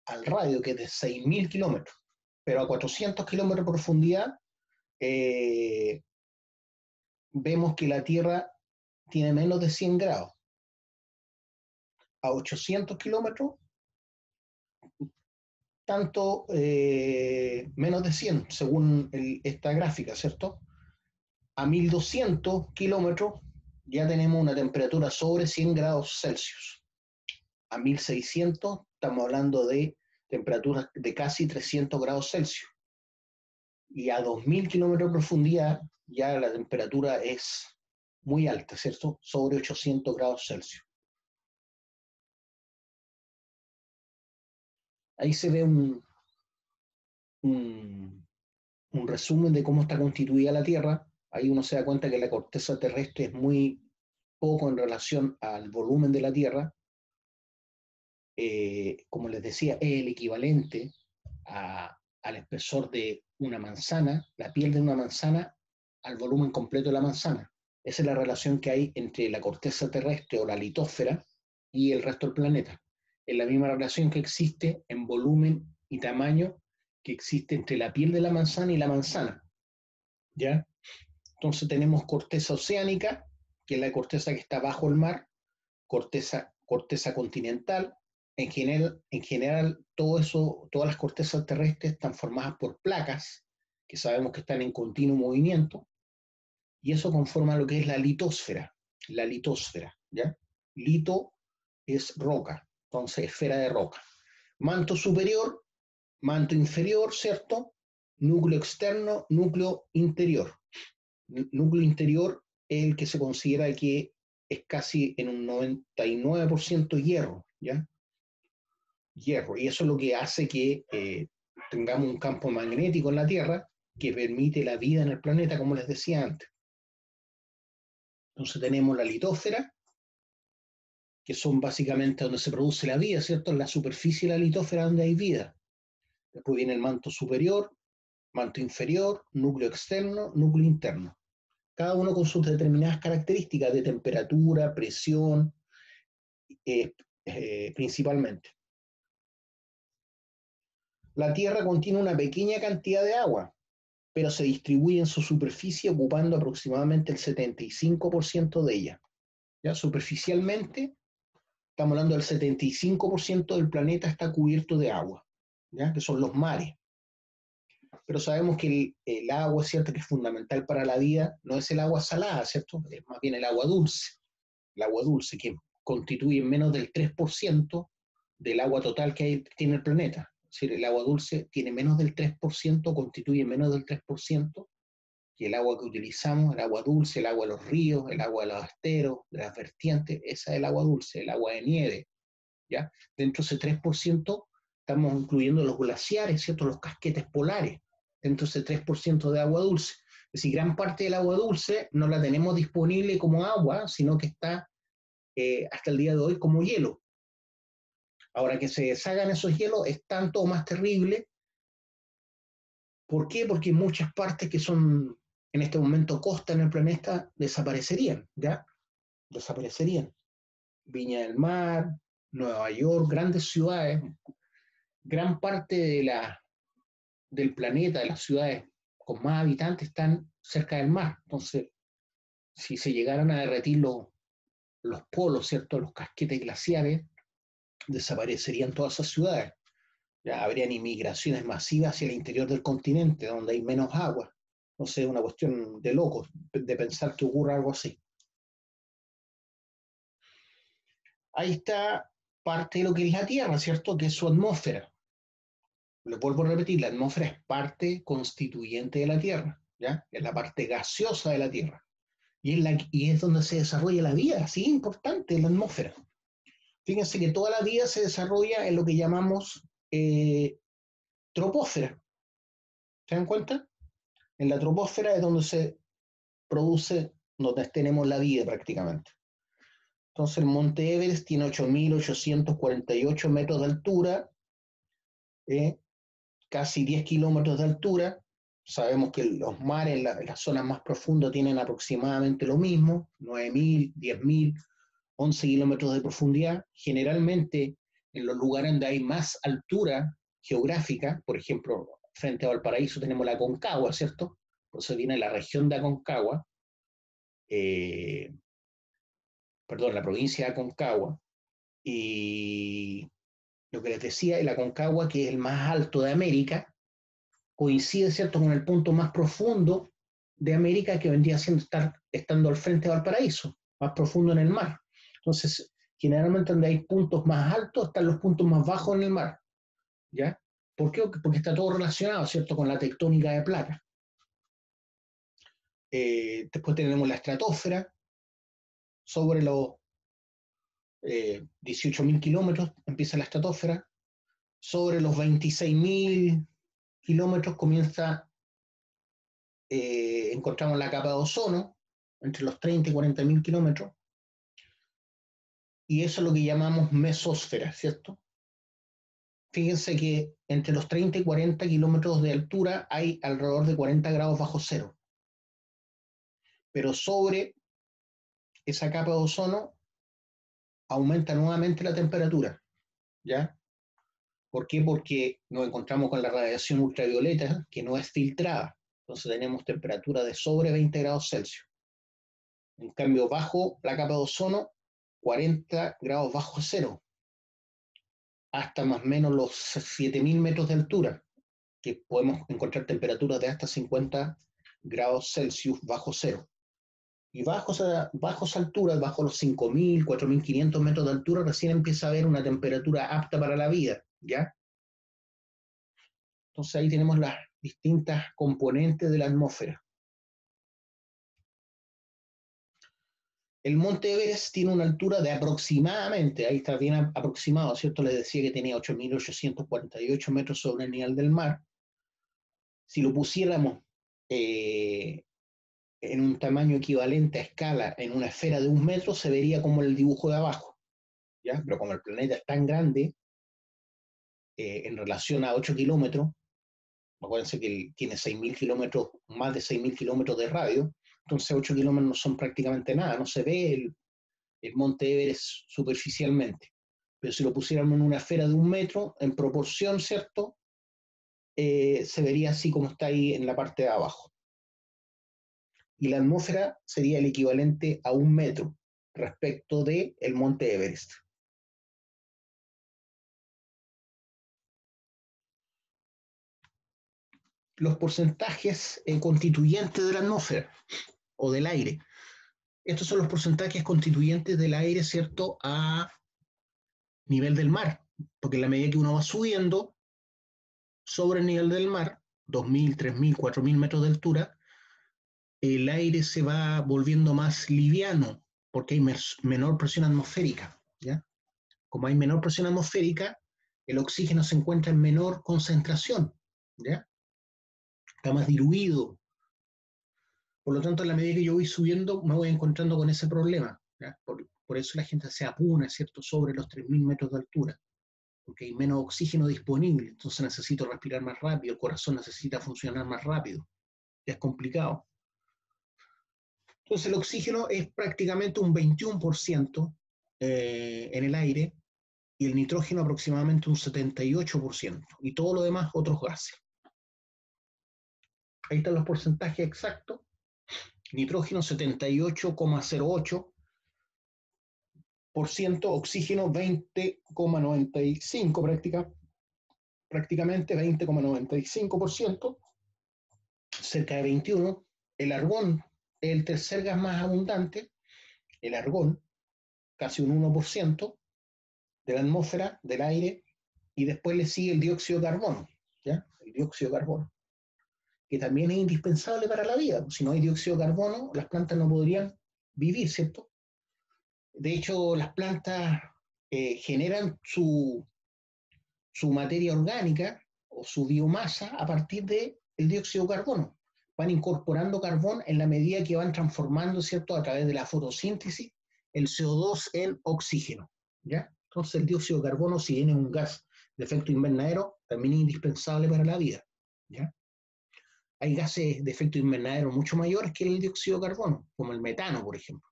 al radio, que es de 6.000 kilómetros. Pero a 400 kilómetros de profundidad, vemos que la Tierra tiene menos de 100 grados. A 800 kilómetros, tanto menos de 100, según esta gráfica, ¿cierto? A 1.200 kilómetros ya tenemos una temperatura sobre 100 grados Celsius. A 1.600 estamos hablando de temperaturas de casi 300 grados Celsius. Y a 2.000 kilómetros de profundidad ya la temperatura es muy alta, ¿cierto? Sobre 800 grados Celsius. Ahí se ve un resumen de cómo está constituida la Tierra. Ahí uno se da cuenta que la corteza terrestre es muy poco en relación al volumen de la Tierra. Como les decía, es el equivalente al espesor de una manzana, la piel de una manzana, al volumen completo de la manzana. Esa es la relación que hay entre la corteza terrestre o la litósfera y el resto del planeta. Es la misma relación que existe en volumen y tamaño que existe entre la piel de la manzana y la manzana, ¿ya? Entonces tenemos corteza oceánica, que es la corteza que está bajo el mar, corteza continental. En general todo eso, todas las cortezas terrestres están formadas por placas, que sabemos que están en continuo movimiento, y eso conforma lo que es la litósfera, ¿ya? Lito es roca, entonces esfera de roca. Manto superior, manto inferior, ¿cierto? Núcleo externo, núcleo interior. Núcleo interior es el que se considera que es casi en un 99% hierro, ¿ya? Hierro, y eso es lo que hace que tengamos un campo magnético en la Tierra que permite la vida en el planeta, como les decía antes. Entonces tenemos la litósfera, que son básicamente donde se produce la vida, ¿cierto? En la superficie de la litósfera donde hay vida. Después viene el manto superior, manto inferior, núcleo externo, núcleo interno. Cada uno con sus determinadas características de temperatura, presión, principalmente. La Tierra contiene una pequeña cantidad de agua, pero se distribuye en su superficie ocupando aproximadamente el 75% de ella. ¿Ya? Superficialmente, estamos hablando del 75% del planeta está cubierto de agua, ¿ya? Que son los mares. Pero sabemos que el agua, ¿cierto?, que es fundamental para la vida, no es el agua salada, ¿cierto? Es más bien el agua dulce, que constituye menos del 3% del agua total que tiene el planeta. Es decir, el agua dulce tiene menos del 3%, constituye menos del 3%, y el agua que utilizamos, el agua dulce, el agua de los ríos, el agua de los esteros, de las vertientes, esa es el agua dulce, el agua de nieve, ¿ya? Dentro de ese 3% estamos incluyendo los glaciares, ¿cierto?, los casquetes polares, dentro de ese 3% de agua dulce. Es decir, gran parte del agua dulce no la tenemos disponible como agua, sino que está hasta el día de hoy como hielo. Ahora que se deshagan esos hielos es tanto o más terrible. ¿Por qué? Porque muchas partes que son en este momento costa en el planeta desaparecerían, ¿ya? Desaparecerían. Viña del Mar, Nueva York, grandes ciudades, gran parte del planeta, de las ciudades con más habitantes están cerca del mar. Entonces, si se llegaran a derretir los polos, ¿cierto?, los casquetes glaciares, desaparecerían todas esas ciudades. Ya habrían inmigraciones masivas hacia el interior del continente, donde hay menos agua. No sé, es una cuestión de locos de pensar que ocurra algo así. Ahí está parte de lo que es la Tierra, ¿cierto?, que es su atmósfera. Lo vuelvo a repetir, la atmósfera es parte constituyente de la Tierra, ¿ya? Es la parte gaseosa de la Tierra. Y es donde se desarrolla la vida, así importante, la atmósfera. Fíjense que toda la vida se desarrolla en lo que llamamos troposfera. ¿Se dan cuenta? En la troposfera es donde se produce, donde tenemos la vida prácticamente. Entonces el monte Everest tiene 8.848 metros de altura, casi 10 kilómetros de altura. Sabemos que los mares en las zonas más profundas tienen aproximadamente lo mismo, 9.000, 10.000, 11 kilómetros de profundidad. Generalmente en los lugares donde hay más altura geográfica, por ejemplo, frente a Valparaíso tenemos la Aconcagua, ¿cierto? Por eso viene la región de Aconcagua, la provincia de Aconcagua, y lo que les decía, el Aconcagua, que es el más alto de América, coincide, ¿cierto?, con el punto más profundo de América, que vendría siendo estando al frente de Valparaíso, más profundo en el mar. Entonces, generalmente donde hay puntos más altos están los puntos más bajos en el mar, ¿ya? ¿Por qué? Porque está todo relacionado, ¿cierto?, con la tectónica de placas. Después tenemos la estratosfera, sobre los 18.000 kilómetros empieza la estratosfera, sobre los 26.000 kilómetros encontramos la capa de ozono, entre los 30 y 40.000 kilómetros, y eso es lo que llamamos mesósfera, ¿cierto? Fíjense que entre los 30 y 40 kilómetros de altura hay alrededor de 40 grados bajo cero, pero sobre esa capa de ozono aumenta nuevamente la temperatura, ¿ya? ¿Por qué? Porque nos encontramos con la radiación ultravioleta que no es filtrada. Entonces tenemos temperatura de sobre 20 grados Celsius. En cambio, bajo la capa de ozono, 40 grados bajo cero, hasta más o menos los 7.000 metros de altura, que podemos encontrar temperaturas de hasta 50 grados Celsius bajo cero. Y bajos alturas, bajo los 5.000, 4.500 metros de altura, recién empieza a haber una temperatura apta para la vida, ¿ya? Entonces ahí tenemos las distintas componentes de la atmósfera. El monte Everest tiene una altura de aproximadamente, ahí está bien aproximado, ¿cierto? Les decía que tenía 8.848 metros sobre el nivel del mar. Si lo pusiéramos en un tamaño equivalente a escala en una esfera de 1 metro, se vería como el dibujo de abajo, ¿ya? Pero como el planeta es tan grande, en relación a 8 kilómetros, acuérdense que tiene 6.000 kilómetros, más de 6.000 kilómetros de radio, entonces 8 kilómetros no son prácticamente nada, no se ve el monte Everest superficialmente. Pero si lo pusiéramos en una esfera de 1 metro, en proporción, ¿cierto? Se vería así como está ahí en la parte de abajo. Y la atmósfera sería el equivalente a 1 metro respecto del monte Everest. Los porcentajes constituyentes de la atmósfera o del aire. Estos son los porcentajes constituyentes del aire, ¿cierto?, a nivel del mar, porque en la medida que uno va subiendo sobre el nivel del mar, 2.000, 3.000, 4.000 metros de altura, el aire se va volviendo más liviano, porque hay menor presión atmosférica, ¿ya? Como hay menor presión atmosférica, el oxígeno se encuentra en menor concentración, ¿ya? Está más diluido. Por lo tanto, a la medida que yo voy subiendo, me voy encontrando con ese problema, ¿ya? Por eso la gente se apuna, ¿cierto?, sobre los 3.000 metros de altura, porque hay menos oxígeno disponible, entonces necesito respirar más rápido, el corazón necesita funcionar más rápido, ya es complicado. Entonces el oxígeno es prácticamente un 21% en el aire, y el nitrógeno aproximadamente un 78%, y todo lo demás otros gases. Ahí están los porcentajes exactos. Nitrógeno 78,08%, oxígeno 20,95%, prácticamente 20,95%, cerca de 21%. El argón es el tercer gas más abundante, el argón, casi un 1% de la atmósfera, del aire, y después le sigue el dióxido de carbono, ¿ya? El dióxido de carbono, que también es indispensable para la vida. Si no hay dióxido de carbono, las plantas no podrían vivir, ¿cierto? De hecho, las plantas generan su materia orgánica o su biomasa a partir del dióxido de carbono. Van incorporando carbón en la medida que van transformando, ¿cierto?, a través de la fotosíntesis, el CO2 en oxígeno, ¿ya? Entonces el dióxido de carbono, si bien es un gas de efecto invernadero, también es indispensable para la vida, ¿ya? Hay gases de efecto invernadero mucho mayores que el dióxido de carbono, como el metano, por ejemplo,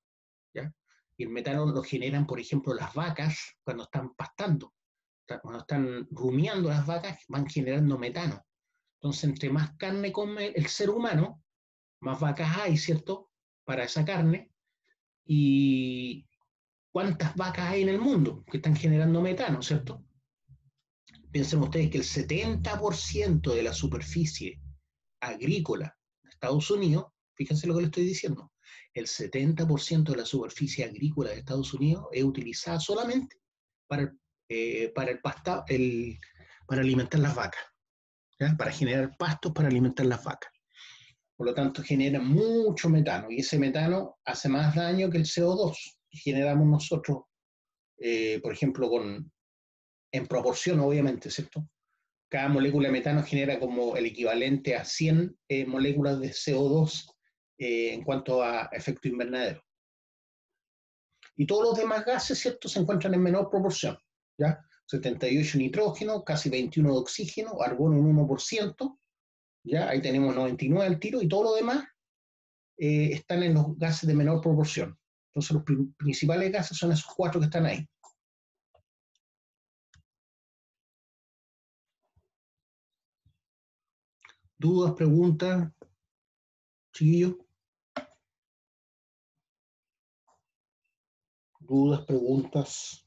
¿ya? Y el metano lo generan, por ejemplo, las vacas cuando están pastando. Cuando están rumiando las vacas, van generando metano. Entonces, entre más carne come el ser humano, más vacas hay, ¿cierto?, para esa carne. Y ¿cuántas vacas hay en el mundo que están generando metano, ¿cierto? Piensen ustedes que el 70% de la superficie agrícola de Estados Unidos, fíjense lo que les estoy diciendo, el 70% de la superficie agrícola de Estados Unidos es utilizada solamente para alimentar las vacas, ¿ya? Para generar pastos para alimentar las vacas. Por lo tanto, genera mucho metano, y ese metano hace más daño que el CO2 que generamos nosotros, por ejemplo, en proporción, obviamente, ¿cierto? Cada molécula de metano genera como el equivalente a 100 moléculas de CO2 en cuanto a efecto invernadero. Y todos los demás gases, ¿cierto?, se encuentran en menor proporción, ¿ya? 78 nitrógeno, casi 21 de oxígeno, argón un 1%, ¿ya? Ahí tenemos 99 al tiro, y todo lo demás están en los gases de menor proporción. Entonces los principales gases son esos 4 que están ahí. ¿Dudas, preguntas, chiquillos? ¿Dudas, preguntas?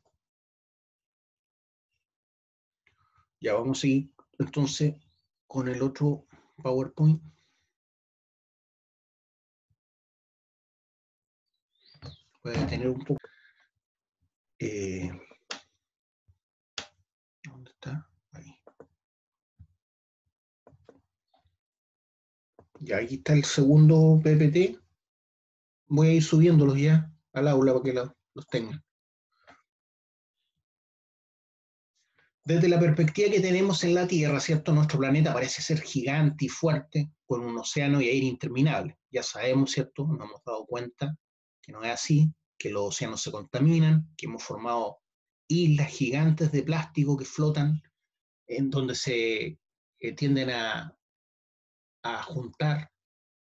Ya vamos a seguir entonces con el otro PowerPoint. Voy a detener un poco. ¿Dónde está? Ahí. Ya, aquí está el segundo PPT. Voy a ir subiéndolos ya al aula para que los tengan. Desde la perspectiva que tenemos en la Tierra, ¿cierto? Nuestro planeta parece ser gigante y fuerte, con un océano y aire interminable. Ya sabemos, ¿cierto? Nos hemos dado cuenta que no es así, que los océanos se contaminan, que hemos formado islas gigantes de plástico que flotan, en donde se tienden a juntar,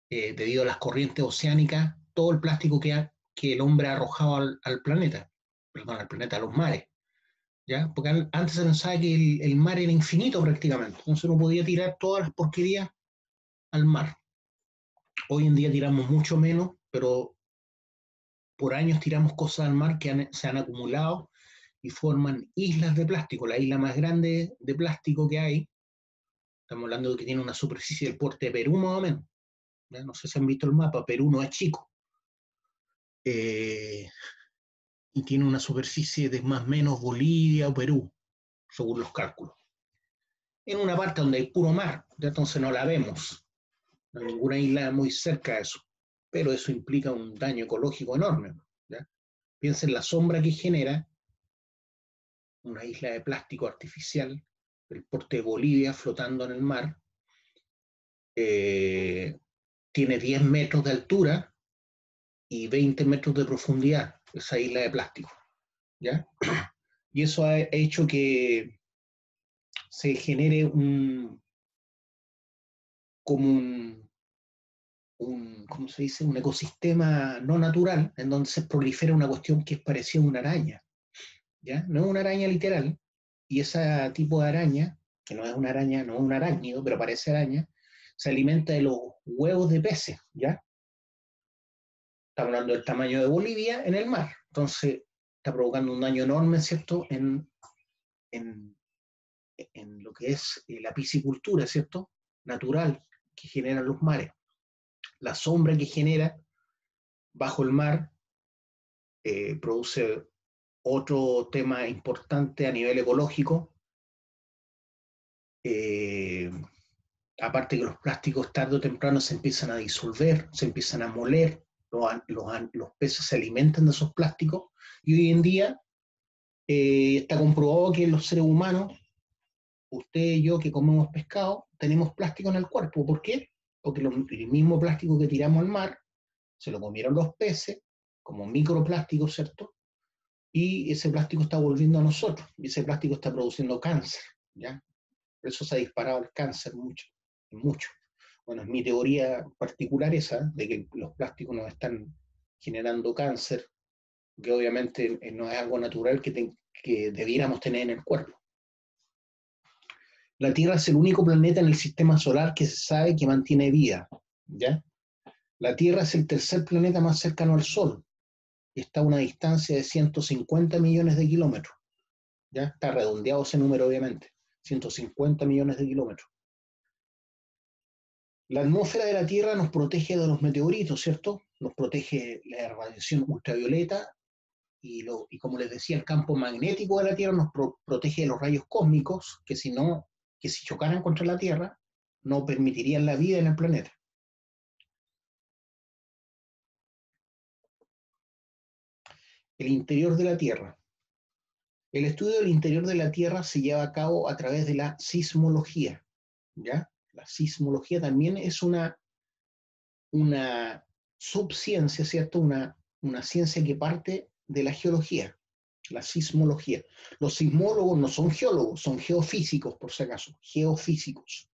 debido a las corrientes oceánicas, todo el plástico que el hombre ha arrojado al planeta, perdón, al planeta, a los mares. ¿Ya? Porque antes se pensaba que el mar era infinito prácticamente, entonces uno podía tirar todas las porquerías al mar. Hoy en día tiramos mucho menos, pero por años tiramos cosas al mar que se han acumulado y forman islas de plástico. La isla más grande de plástico que hay, estamos hablando de que tiene una superficie del porte de Perú más o menos. ¿Ya? No sé si han visto el mapa, Perú no es chico. Y tiene una superficie de más o menos Bolivia o Perú, según los cálculos. En una parte donde hay puro mar, ya entonces no la vemos. No hay ninguna isla muy cerca de eso. Pero eso implica un daño ecológico enorme. ¿Ya? Piensa en la sombra que genera una isla de plástico artificial, el porte de Bolivia flotando en el mar. Tiene 10 metros de altura y 20 metros de profundidad, esa isla de plástico. ¿Ya? Y eso ha hecho que se genere ¿cómo se dice? Un ecosistema no natural, en donde se prolifera una cuestión que es parecida a una araña. ¿Ya? No es una araña literal, y ese tipo de araña, que no es una araña, no es un arácnido, pero parece araña, se alimenta de los huevos de peces, ¿ya? Estamos hablando del tamaño de Bolivia en el mar. Entonces, está provocando un daño enorme, ¿cierto?, en lo que es la piscicultura, ¿cierto?, natural que generan los mares. La sombra que genera bajo el mar produce otro tema importante a nivel ecológico. Aparte que los plásticos tarde o temprano se empiezan a disolver, se empiezan a moler, los peces se alimentan de esos plásticos, y hoy en día está comprobado que los seres humanos, usted y yo que comemos pescado, tenemos plástico en el cuerpo. ¿Por qué? Porque el mismo plástico que tiramos al mar se lo comieron los peces como microplástico, ¿cierto? Y ese plástico está volviendo a nosotros, y ese plástico está produciendo cáncer, ¿ya? Por eso se ha disparado el cáncer mucho. Bueno, es mi teoría particular esa, de que los plásticos nos están generando cáncer, que obviamente no es algo natural que debiéramos tener en el cuerpo. La Tierra es el único planeta en el sistema solar que se sabe que mantiene vida, ¿ya? La Tierra es el tercer planeta más cercano al Sol, y está a una distancia de 150 millones de kilómetros, ¿ya? Está redondeado ese número, obviamente, 150 millones de kilómetros. La atmósfera de la Tierra nos protege de los meteoritos, ¿cierto? Nos protege la radiación ultravioleta y como les decía, el campo magnético de la Tierra nos protege de los rayos cósmicos que si chocaran contra la Tierra no permitirían la vida en el planeta. El interior de la Tierra. El estudio del interior de la Tierra se lleva a cabo a través de la sismología, ¿ya? La sismología también es una subciencia, ¿cierto? Una ciencia que parte de la geología, la sismología. Los sismólogos no son geólogos, son geofísicos, por si acaso, geofísicos.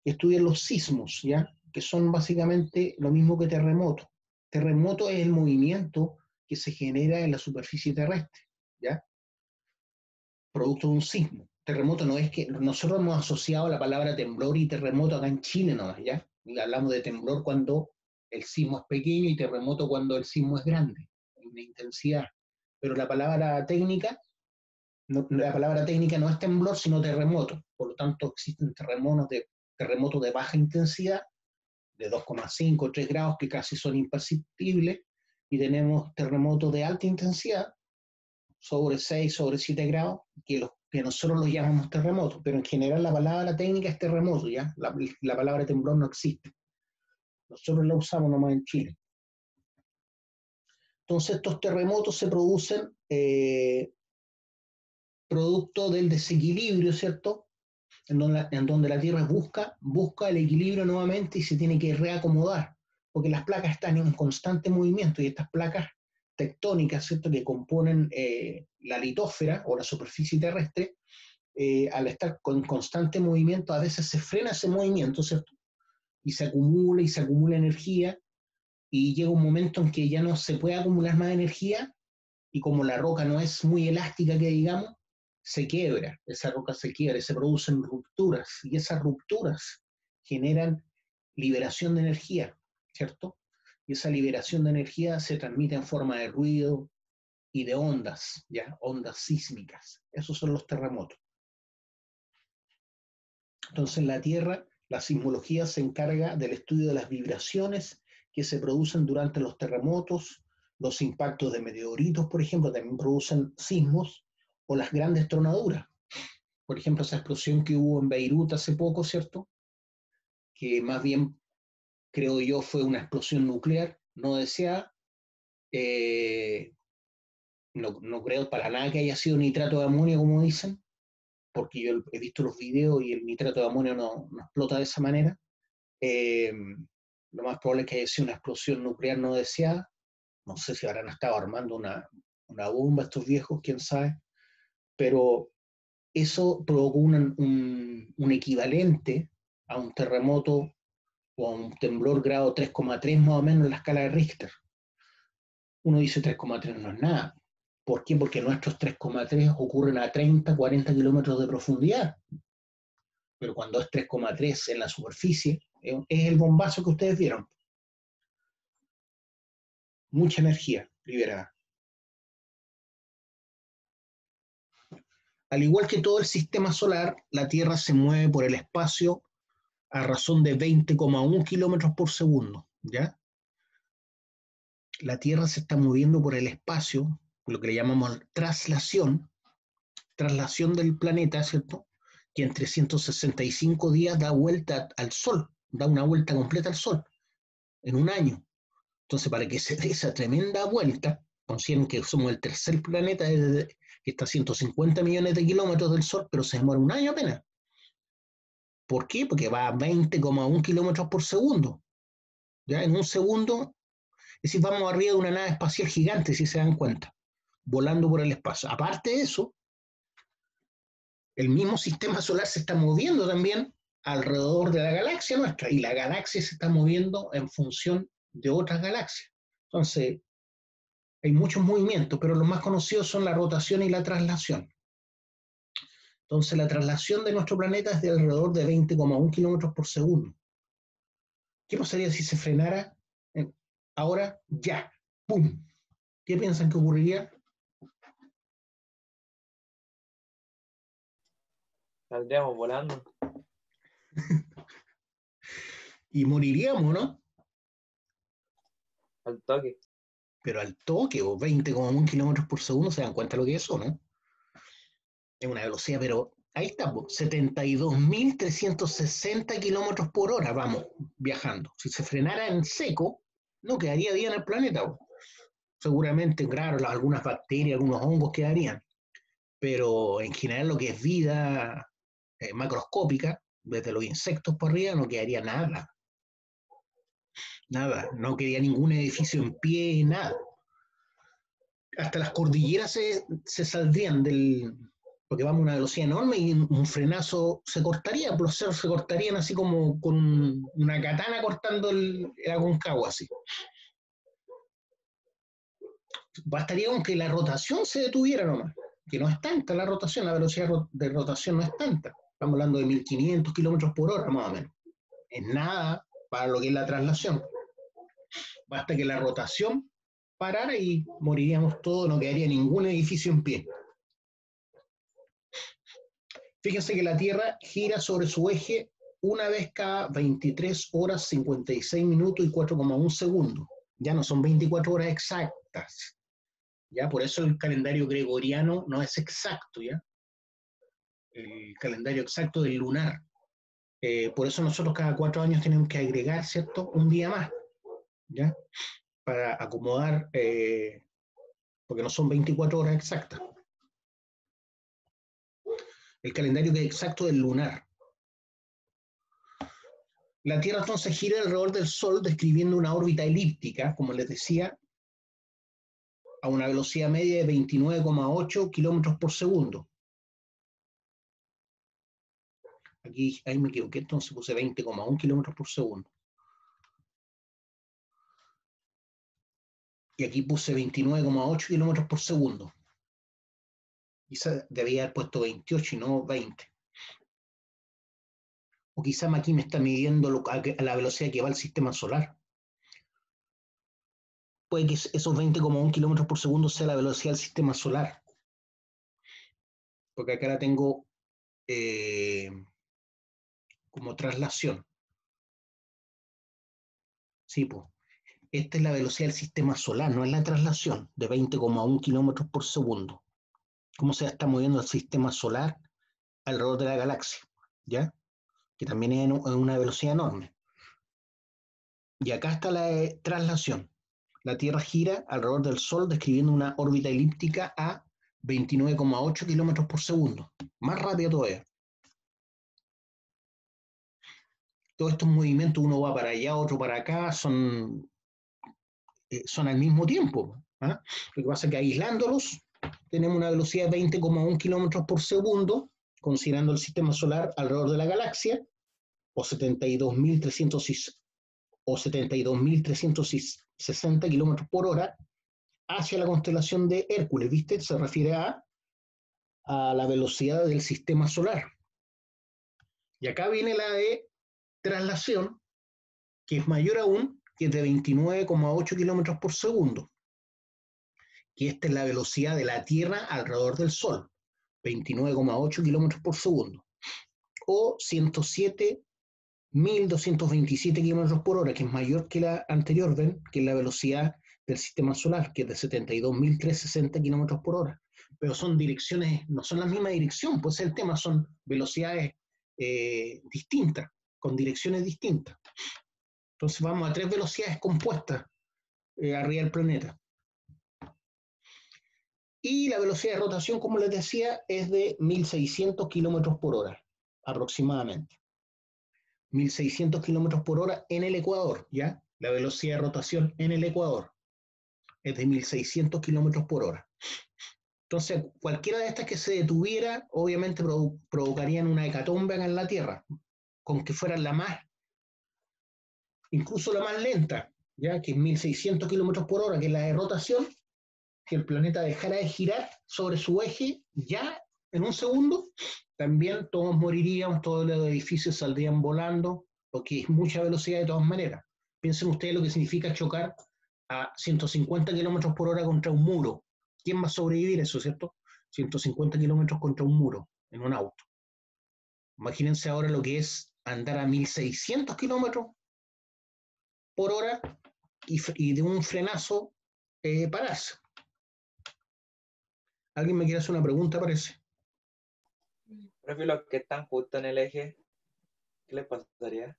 Estudian los sismos, ¿ya? Que son básicamente lo mismo que terremoto. Terremoto es el movimiento que se genera en la superficie terrestre, ¿ya? Producto de un sismo. Terremoto no es que nosotros hemos asociado la palabra temblor y terremoto acá en Chile nomás, ¿ya? Y hablamos de temblor cuando el sismo es pequeño y terremoto cuando el sismo es grande, en una intensidad. Pero la palabra técnica no es temblor, sino terremoto. Por lo tanto, existen terremotos de baja intensidad, de 2,5 o 3 grados, que casi son imperceptibles, y tenemos terremotos de alta intensidad, sobre 6, sobre 7 grados, que nosotros los llamamos terremotos, pero en general la palabra técnica es terremoto, ¿ya? La palabra temblor no existe. Nosotros la usamos nomás en Chile. Entonces estos terremotos se producen producto del desequilibrio, ¿cierto? En donde la Tierra busca el equilibrio nuevamente y se tiene que reacomodar, porque las placas están en constante movimiento y estas placas tectónicas, ¿cierto?, que componen la litósfera o la superficie terrestre, al estar con constante movimiento, a veces se frena ese movimiento, ¿cierto? Y se acumula energía, y llega un momento en que ya no se puede acumular más energía, y como la roca no es muy elástica, que digamos, esa roca se quiebra, y se producen rupturas, y esas rupturas generan liberación de energía, ¿cierto? Y esa liberación de energía se transmite en forma de ruido y de ondas, ¿ya? Ondas sísmicas. Esos son los terremotos. Entonces, en la Tierra, la sismología se encarga del estudio de las vibraciones que se producen durante los terremotos, los impactos de meteoritos, por ejemplo, también producen sismos, o las grandes tronaduras. Por ejemplo, esa explosión que hubo en Beirut hace poco, ¿cierto? Que más bien, creo yo, fue una explosión nuclear no deseada. No creo para nada que haya sido nitrato de amonio, como dicen, porque yo he visto los videos y el nitrato de amonio no explota de esa manera. Lo más probable es que haya sido una explosión nuclear no deseada. No sé si habrán estado armando una bomba estos viejos, quién sabe. Pero eso provocó un equivalente a un terremoto o a un temblor grado 3,3 más o menos en la escala de Richter. Uno dice 3,3 no es nada. ¿Por qué? Porque nuestros 3,3 ocurren a 30, 40 kilómetros de profundidad. Pero cuando es 3,3 en la superficie, es el bombazo que ustedes vieron. Mucha energía liberada. Al igual que todo el sistema solar, la Tierra se mueve por el espacio a razón de 20,1 kilómetros por segundo, ¿ya? La Tierra se está moviendo por el espacio, lo que le llamamos traslación del planeta, ¿cierto? Que en 365 días da vuelta al Sol, da una vuelta completa al Sol, en un año. Entonces, para que se dé esa tremenda vuelta, consideren que somos el tercer planeta que está a 150 millones de kilómetros del Sol, pero se demora un año apenas. ¿Por qué? Porque va a 20,1 kilómetros por segundo. ¿Ya? En un segundo, es decir, vamos arriba de una nave espacial gigante, si se dan cuenta, volando por el espacio. Aparte de eso, el mismo sistema solar se está moviendo también alrededor de la galaxia nuestra, y la galaxia se está moviendo en función de otras galaxias. Entonces, hay muchos movimientos, pero los más conocidos son la rotación y la traslación. Entonces, la traslación de nuestro planeta es de alrededor de 20,1 kilómetros por segundo. ¿Qué pasaría si se frenara ahora? Ya. ¡Pum! ¿Qué piensan que ocurriría? Saldríamos volando. Y moriríamos, ¿no? Al toque. Pero al toque, o 20,1 kilómetros por segundo, ¿se dan cuenta lo que es eso, no? Es una velocidad, pero ahí está, 72.360 kilómetros por hora vamos viajando. Si se frenara en seco, no quedaría día en el planeta. Seguramente, claro, algunas bacterias, algunos hongos quedarían, pero en general lo que es vida macroscópica, desde los insectos por arriba, no quedaría nada. Nada, no quedaría ningún edificio en pie, nada. Hasta las cordilleras se saldrían porque vamos a una velocidad enorme y un frenazo se cortaría, los cerros se cortarían así como con una katana cortando el Aconcagua, así. Bastaría con que la rotación se detuviera nomás, que no es tanta la rotación, la velocidad de rotación no es tanta. Estamos hablando de 1500 kilómetros por hora más o menos. Es nada para lo que es la traslación. Basta que la rotación parara y moriríamos todos, no quedaría ningún edificio en pie. Fíjense que la Tierra gira sobre su eje una vez cada 23 horas, 56 minutos y 4,1 segundos. Ya no son 24 horas exactas. ¿Ya? Por eso el calendario gregoriano no es exacto, ¿ya? El calendario exacto del lunar. Por eso nosotros cada 4 años tenemos que agregar, ¿cierto? Un día más, ¿ya? Para acomodar, porque no son 24 horas exactas. El calendario exacto del lunar. La Tierra entonces gira alrededor del Sol describiendo una órbita elíptica, como les decía, a una velocidad media de 29,8 kilómetros por segundo. Aquí, ahí me equivoqué, entonces puse 20,1 kilómetros por segundo. Y aquí puse 29,8 kilómetros por segundo. Quizá debía haber puesto 28 y no 20. O quizá aquí me está midiendo a la velocidad que va el sistema solar. Puede que esos 20,1 kilómetros por segundo sea la velocidad del sistema solar. Porque acá la tengo como traslación. Sí, pues. Esta es la velocidad del sistema solar, no es la traslación, de 20,1 kilómetros por segundo. Cómo se está moviendo el sistema solar alrededor de la galaxia, ¿ya? Que también es una velocidad enorme. Y acá está la traslación. La Tierra gira alrededor del Sol describiendo una órbita elíptica a 29,8 kilómetros por segundo. Más rápido todavía. Todos estos movimientos, uno va para allá, otro para acá, son al mismo tiempo. ¿Ah? Lo que pasa es que aislándolos, tenemos una velocidad de 20,1 kilómetros por segundo, considerando el sistema solar alrededor de la galaxia, o 72.360 kilómetros por hora, hacia la constelación de Hércules, ¿viste? Se refiere a la velocidad del sistema solar. Y acá viene la de traslación, que es mayor aún, que es de 29,8 kilómetros por segundo. Que esta es la velocidad de la Tierra alrededor del Sol, 29,8 kilómetros por segundo. O 107.227 kilómetros por hora, que es mayor que la anterior, ¿ven? Que es la velocidad del sistema solar, que es de 72.360 kilómetros por hora. Pero son direcciones, no son la misma dirección, pues el tema son velocidades distintas, con direcciones distintas. Entonces vamos a 3 velocidades compuestas arriba del planeta. Y la velocidad de rotación, como les decía, es de 1.600 kilómetros por hora, aproximadamente. 1.600 kilómetros por hora en el Ecuador, ¿ya? La velocidad de rotación en el Ecuador es de 1.600 kilómetros por hora. Entonces, cualquiera de estas que se detuviera, obviamente provocarían una hecatombe acá en la Tierra, con que fueran la más, incluso la más lenta, ¿ya? Que es 1.600 kilómetros por hora, que es la de rotación, que el planeta dejara de girar sobre su eje ya en un segundo, también todos moriríamos, todos los edificios saldrían volando, porque es mucha velocidad de todas maneras. Piensen ustedes lo que significa chocar a 150 kilómetros por hora contra un muro. ¿Quién va a sobrevivir eso, cierto? 150 kilómetros contra un muro en un auto. Imagínense ahora lo que es andar a 1.600 kilómetros por hora y de un frenazo pararse. ¿Alguien me quiere hacer una pregunta, parece? Profe, los que están justo en el eje, ¿qué les pasaría?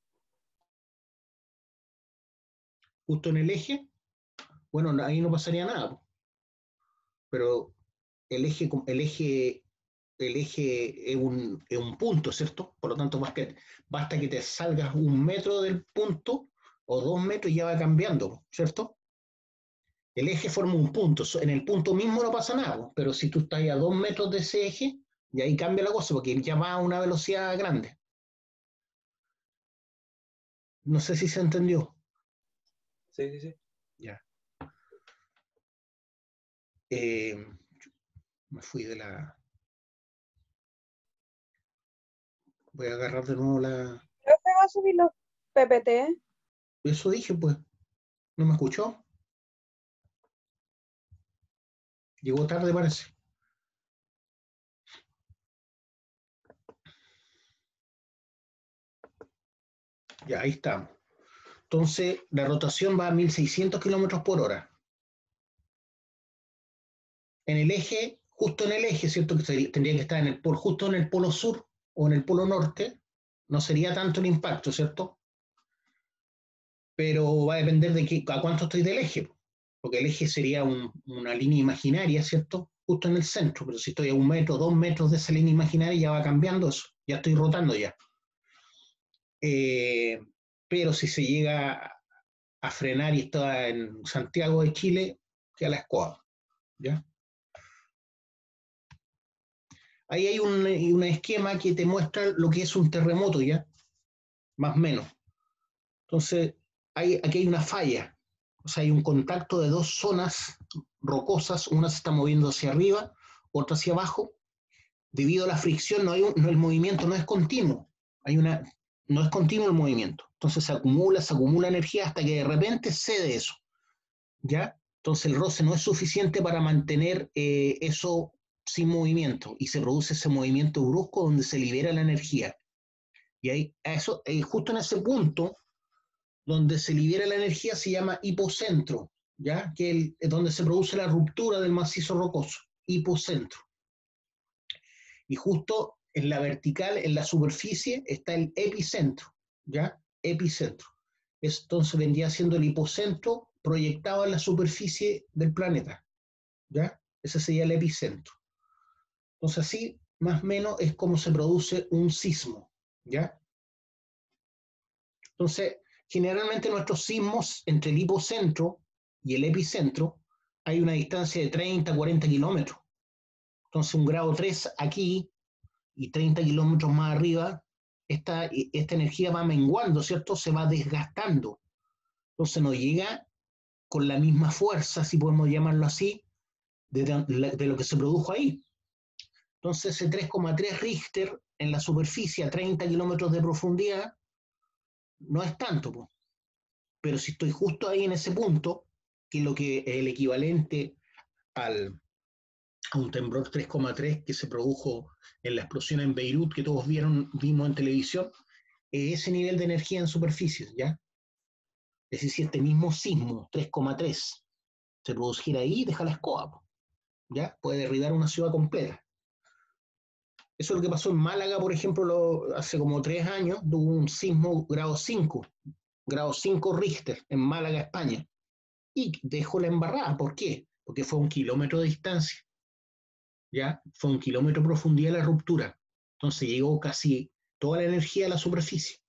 Justo en el eje, bueno, ahí no pasaría nada, pero el eje es un punto, ¿cierto? Por lo tanto, basta que te salgas 1 metro del punto o 2 metros y ya va cambiando, ¿cierto? El eje forma un punto, en el punto mismo no pasa nada, pero si tú estás a 2 metros de ese eje, y ahí cambia la cosa, porque ya va a una velocidad grande. No sé si se entendió. Sí, sí, sí. Ya. Me fui de la... Voy a agarrar de nuevo la... Profe, va a subir los PPT. Eso dije, pues. ¿No me escuchó? Llegó tarde, parece. Ya, ahí estamos. Entonces, la rotación va a 1600 kilómetros por hora. En el eje, justo en el eje, ¿cierto? Que tendría que estar en el polo, justo en el polo sur o en el polo norte. No sería tanto el impacto, ¿cierto? Pero va a depender de a cuánto estoy del eje. Porque el eje sería una línea imaginaria, ¿cierto? Justo en el centro. Pero si estoy a 1 metro, 2 metros de esa línea imaginaria, ya va cambiando eso. Ya estoy rotando ya. Pero si se llega a frenar y está en Santiago de Chile, queda la escoba, ¿ya? Ahí hay un esquema que te muestra lo que es un terremoto, ¿ya? Más o menos. Entonces, aquí hay una falla, o sea, hay un contacto de dos zonas rocosas, una se está moviendo hacia arriba, otra hacia abajo. Debido a la fricción, el movimiento no es continuo, no es continuo el movimiento. Entonces se acumula energía hasta que de repente cede eso, ¿ya? Entonces el roce no es suficiente para mantener eso sin movimiento y se produce ese movimiento brusco donde se libera la energía. Y ahí, justo en ese punto donde se libera la energía se llama hipocentro, ¿ya? Que es donde se produce la ruptura del macizo rocoso, hipocentro. Y justo en la vertical, en la superficie, está el epicentro, ¿ya? Epicentro. Entonces vendría siendo el hipocentro proyectado en la superficie del planeta, ¿ya? Ese sería el epicentro. Entonces así, más o menos, es como se produce un sismo, ¿ya? Entonces, generalmente nuestros sismos entre el hipocentro y el epicentro hay una distancia de 30, 40 kilómetros. Entonces, un grado 3 aquí y 30 kilómetros más arriba, esta energía va menguando, ¿cierto? Se va desgastando. Entonces no llega con la misma fuerza, si podemos llamarlo así, de lo que se produjo ahí. Entonces ese 3,3 Richter en la superficie a 30 kilómetros de profundidad no es tanto, po. Pero si estoy justo ahí en ese punto, que es lo que es el equivalente a un temblor 3,3 que se produjo en la explosión en Beirut, que todos vimos en televisión, ese nivel de energía en superficie, ¿ya? Es decir, si este mismo sismo 3,3 se produjera ahí, deja la escoba, ¿ya? Puede derribar una ciudad completa. Eso es lo que pasó en Málaga, por ejemplo, hace como 3 años, tuvo un sismo grado 5 Richter en Málaga, España, y dejó la embarrada. ¿Por qué? Porque fue a 1 kilómetro de distancia, ¿ya? Fue a 1 kilómetro de profundidad la ruptura. Entonces llegó casi toda la energía a la superficie.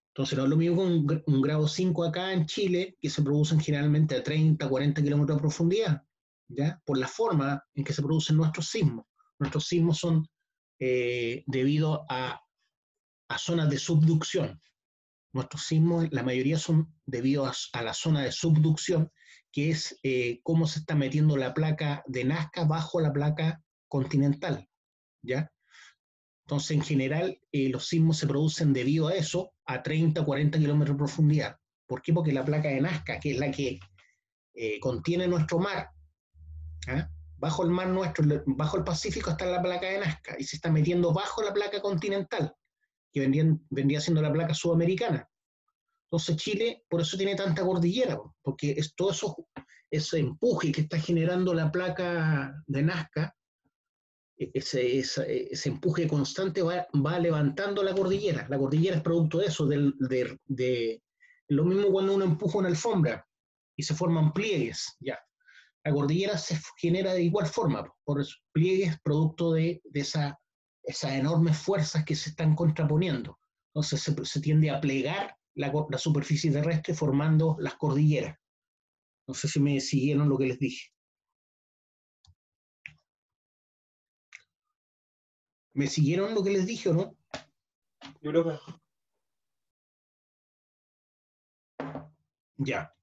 Entonces no es lo mismo con un grado 5 acá en Chile, que se producen generalmente a 30, 40 kilómetros de profundidad, ¿ya? Por la forma en que se producen nuestros sismos. Nuestros sismos son debido a zonas de subducción. Nuestros sismos, la mayoría son debido a la zona de subducción, que es cómo se está metiendo la placa de Nazca bajo la placa continental, ¿ya? Entonces, en general, los sismos se producen debido a eso, a 30 o 40 kilómetros de profundidad. ¿Por qué? Porque la placa de Nazca, que es la que contiene nuestro mar, ¿ah? Bajo el mar nuestro, bajo el Pacífico está la placa de Nazca y se está metiendo bajo la placa continental, que vendría siendo la placa sudamericana. Entonces Chile, por eso tiene tanta cordillera, porque es todo ese empuje que está generando la placa de Nazca, ese empuje constante va levantando la cordillera. La cordillera es producto de eso, lo mismo cuando uno empuja una alfombra y se forman pliegues, ya. La cordillera se genera de igual forma, por esos pliegues producto de esas enormes fuerzas que se están contraponiendo. Entonces se tiende a plegar la superficie terrestre formando las cordilleras. No sé si me siguieron lo que les dije. ¿Me siguieron lo que les dije o no? Yo creo que Ya.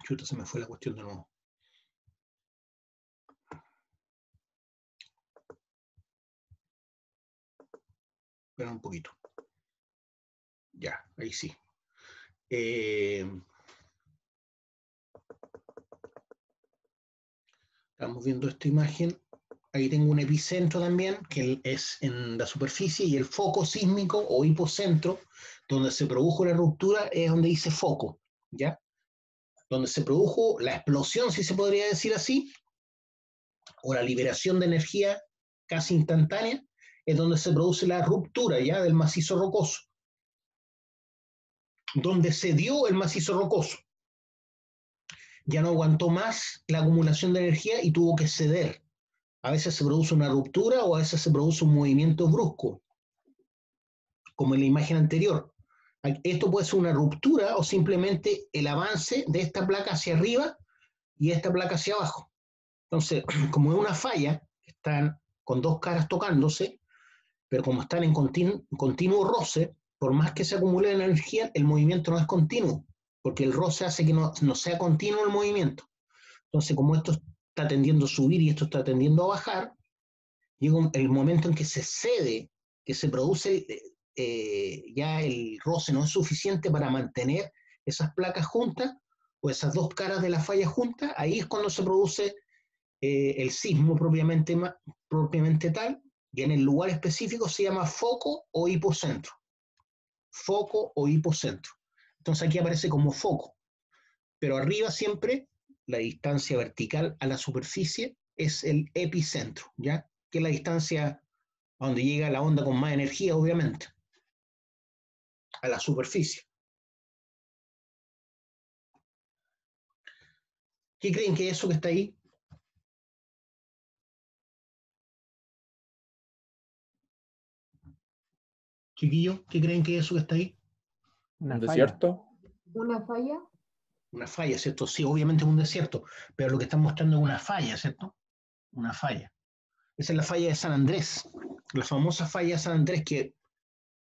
Chuta, se me fue la cuestión de nuevo. Espera un poquito. Ya, ahí sí. Estamos viendo esta imagen. Ahí tengo un epicentro también, que es en la superficie, y el foco sísmico o hipocentro, donde se produjo la ruptura, es donde dice foco, ¿ya? Donde se produjo la explosión, si se podría decir así, o la liberación de energía casi instantánea, es donde se produce la ruptura, ¿ya? Del macizo rocoso. Donde se dio el macizo rocoso. Ya no aguantó más la acumulación de energía y tuvo que ceder. A veces se produce una ruptura o a veces se produce un movimiento brusco, como en la imagen anterior. Esto puede ser una ruptura o simplemente el avance de esta placa hacia arriba y esta placa hacia abajo. Entonces, como es una falla, están con dos caras tocándose, pero como están en continuo roce, por más que se acumule la energía, el movimiento no es continuo, porque el roce hace que no sea continuo el movimiento. Entonces, como esto está tendiendo a subir y esto está tendiendo a bajar, llega el momento en que se cede, que se produce, ya el roce no es suficiente para mantener esas placas juntas, o esas dos caras de la falla juntas, ahí es cuando se produce el sismo propiamente tal, y en el lugar específico se llama foco o hipocentro. Foco o hipocentro. Entonces aquí aparece como foco, pero arriba siempre la distancia vertical a la superficie es el epicentro, ¿ya? Que es la distancia a donde llega la onda con más energía, obviamente, a la superficie. ¿Qué creen que es eso que está ahí? Chiquillos, ¿qué creen que es eso que está ahí? Una ¿Un falla. desierto? ¿Una falla? Una falla, ¿cierto? Sí, obviamente es un desierto, pero lo que están mostrando es una falla, ¿cierto? Una falla. Esa es la falla de San Andrés, la famosa falla de San Andrés que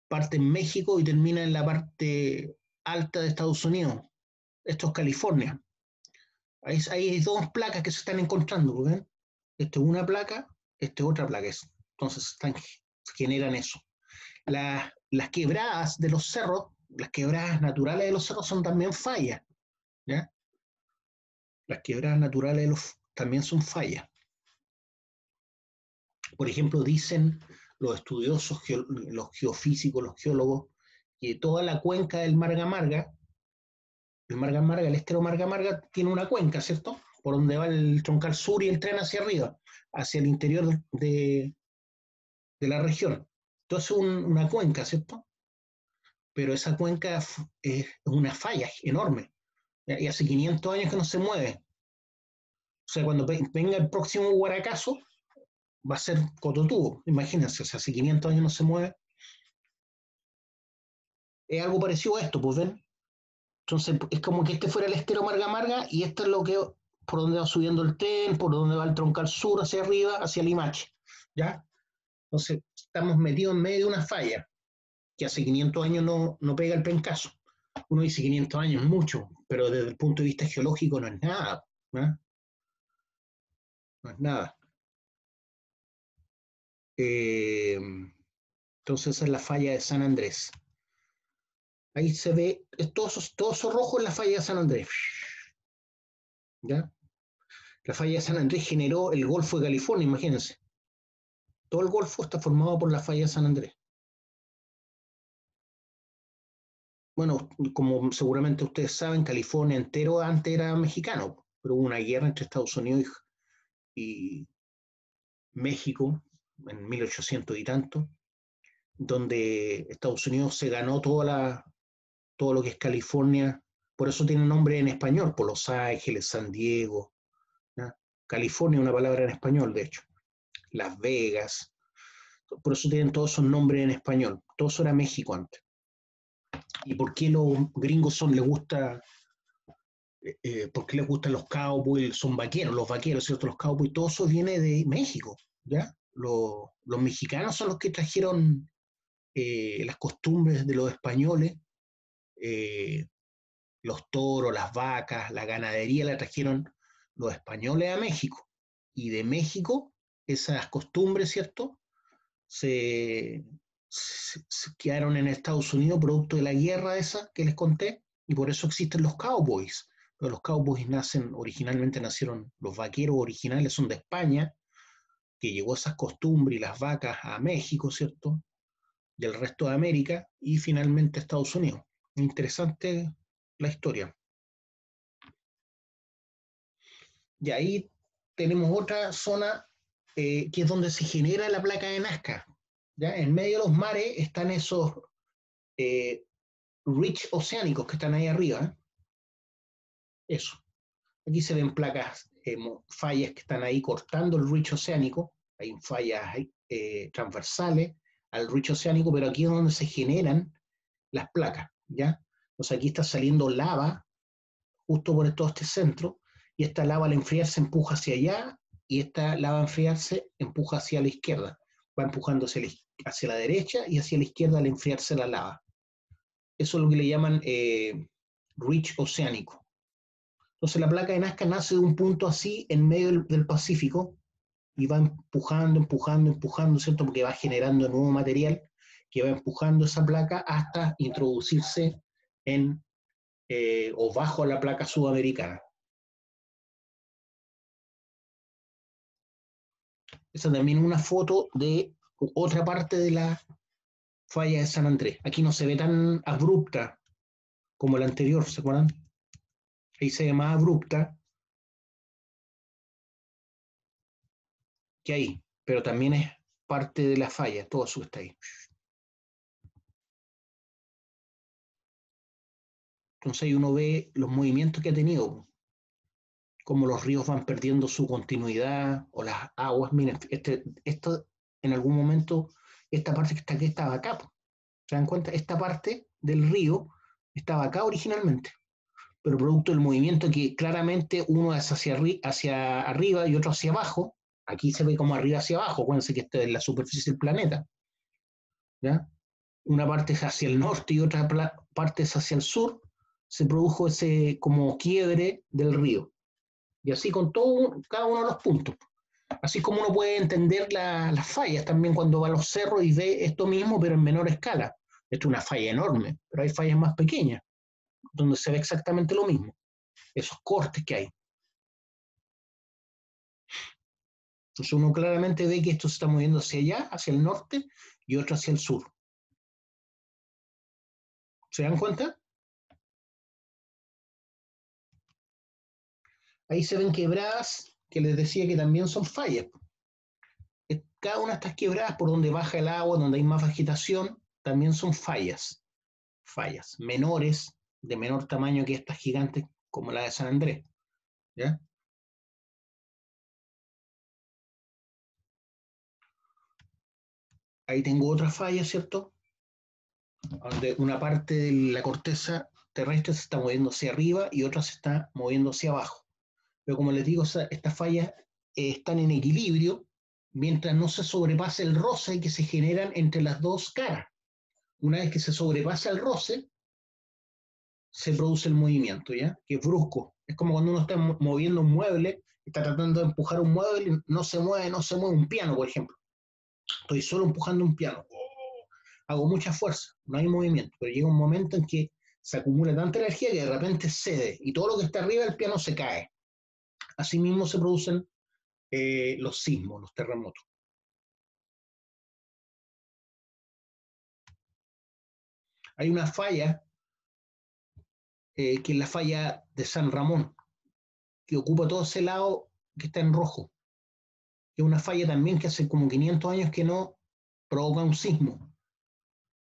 parte en México y termina en la parte alta de Estados Unidos. Esto es California. Hay dos placas que se están encontrando, ¿ven? Esto es una placa, esto es otra placa. Entonces generan eso. Las quebradas de los cerros, las quebradas naturales de los cerros son también fallas, ¿ya? Las quebradas naturales también son fallas. Por ejemplo, dicen los estudiosos, los geofísicos, los geólogos, que toda la cuenca del Marga Marga, el estero Marga Marga, tiene una cuenca, ¿cierto? Por donde va el troncal sur y el tren hacia arriba, hacia el interior de la región. Entonces, una cuenca, ¿cierto? Pero esa cuenca es una falla enorme. Y hace 500 años que no se mueve. O sea, cuando venga el próximo Guaracazo, va a ser Cototubo, imagínense, o sea, hace 500 años no se mueve. Es algo parecido a esto, pues ven. Entonces, es como que este fuera el estero Marga Marga y esto es lo que, por donde va subiendo el tren, por donde va el troncal sur hacia arriba, hacia Limache, ¿ya? Entonces, estamos metidos en medio de una falla que hace 500 años no pega el pencazo. Uno dice 500 años es mucho, pero desde el punto de vista geológico no es nada, ¿no? No es nada. Entonces, esa es la falla de San Andrés. Ahí se ve todo eso rojo en la falla de San Andrés. ¿Ya? La falla de San Andrés generó el Golfo de California, imagínense. Todo el Golfo está formado por la falla de San Andrés. Bueno, como seguramente ustedes saben, California entero antes era mexicano, pero hubo una guerra entre Estados Unidos y México en 1800 y tanto, donde Estados Unidos se ganó todo lo que es California. Por eso tiene nombre en español, por Los Ángeles, San Diego, ¿no? California es una palabra en español, de hecho. Las Vegas, por eso tienen todos esos nombres en español. Todo eso era México antes. ¿Y por qué los gringos les gusta, por qué les gustan los cowboys? Son vaqueros, los vaqueros, ¿cierto? Los cowboys, todo eso viene de México, ¿ya? Los mexicanos son los que trajeron las costumbres de los españoles, los toros, las vacas, la ganadería la trajeron los españoles a México. Y de México, esas costumbres, ¿cierto? Se se quedaron en Estados Unidos producto de la guerra esa que les conté, y por eso existen los cowboys. Pero los cowboys originalmente nacieron, los vaqueros originales son de España, que llegó esas costumbres y las vacas a México, ¿cierto? Y el resto de América, y finalmente a Estados Unidos. Interesante la historia. Y ahí tenemos otra zona que es donde se genera la placa de Nazca. ¿Ya? En medio de los mares están esos ridges oceánicos que están ahí arriba. Eso. Aquí se ven placas, fallas que están ahí cortando el ridge oceánico. Hay fallas transversales al ridge oceánico, pero aquí es donde se generan las placas. ¿Ya? Entonces aquí está saliendo lava justo por todo este centro, y esta lava al enfriarse empuja hacia allá, y esta lava al enfriarse empuja hacia la izquierda. Va empujando hacia la derecha y hacia la izquierda al enfriarse la lava. Eso es lo que le llaman ridge oceánico. Entonces la placa de Nazca nace de un punto así en medio del Pacífico y va empujando, empujando, empujando, ¿cierto? Porque va generando nuevo material que va empujando esa placa hasta introducirse en o bajo la placa sudamericana. Esa también es una foto de otra parte de la falla de San Andrés. Aquí no se ve tan abrupta como la anterior, ¿se acuerdan? Ahí se ve más abrupta que ahí, pero también es parte de la falla, todo eso está ahí. Entonces ahí uno ve los movimientos que ha tenido, como los ríos van perdiendo su continuidad, o las aguas. Miren, esto en algún momento, esta parte que está aquí estaba acá. ¿Se dan cuenta? Esta parte del río estaba acá originalmente, pero producto del movimiento que claramente uno es hacia arriba y otro hacia abajo. Aquí se ve como arriba hacia abajo, acuérdense que esta es la superficie del planeta. ¿Ya? Una parte es hacia el norte y otra parte es hacia el sur. Se produjo ese como quiebre del río. Y así con cada uno de los puntos. Así como uno puede entender las fallas también cuando va a los cerros y ve esto mismo, pero en menor escala. Esto es una falla enorme, pero hay fallas más pequeñas, donde se ve exactamente lo mismo. Esos cortes que hay. Entonces uno claramente ve que esto se está moviendo hacia allá, hacia el norte, y otro hacia el sur. ¿Se dan cuenta? Ahí se ven quebradas, que les decía que también son fallas. Cada una de estas quebradas por donde baja el agua, donde hay más vegetación, también son fallas. Fallas menores, de menor tamaño que estas gigantes como la de San Andrés. ¿Ya? Ahí tengo otra falla, ¿cierto? Donde una parte de la corteza terrestre se está moviendo hacia arriba y otra se está moviendo hacia abajo. Pero como les digo, estas fallas están en equilibrio mientras no se sobrepase el roce que se generan entre las dos caras. Una vez que se sobrepasa el roce, se produce el movimiento, ¿ya? Que es brusco. Es como cuando uno está moviendo un mueble, está tratando de empujar un mueble y no se mueve un piano, por ejemplo. Estoy solo empujando un piano. Hago mucha fuerza, no hay movimiento, pero llega un momento en que se acumula tanta energía que de repente cede y todo lo que está arriba del piano se cae. Asimismo se producen los sismos, los terremotos. Hay una falla que es la falla de San Ramón, que ocupa todo ese lado que está en rojo. Es una falla también que hace como 500 años que no provoca un sismo.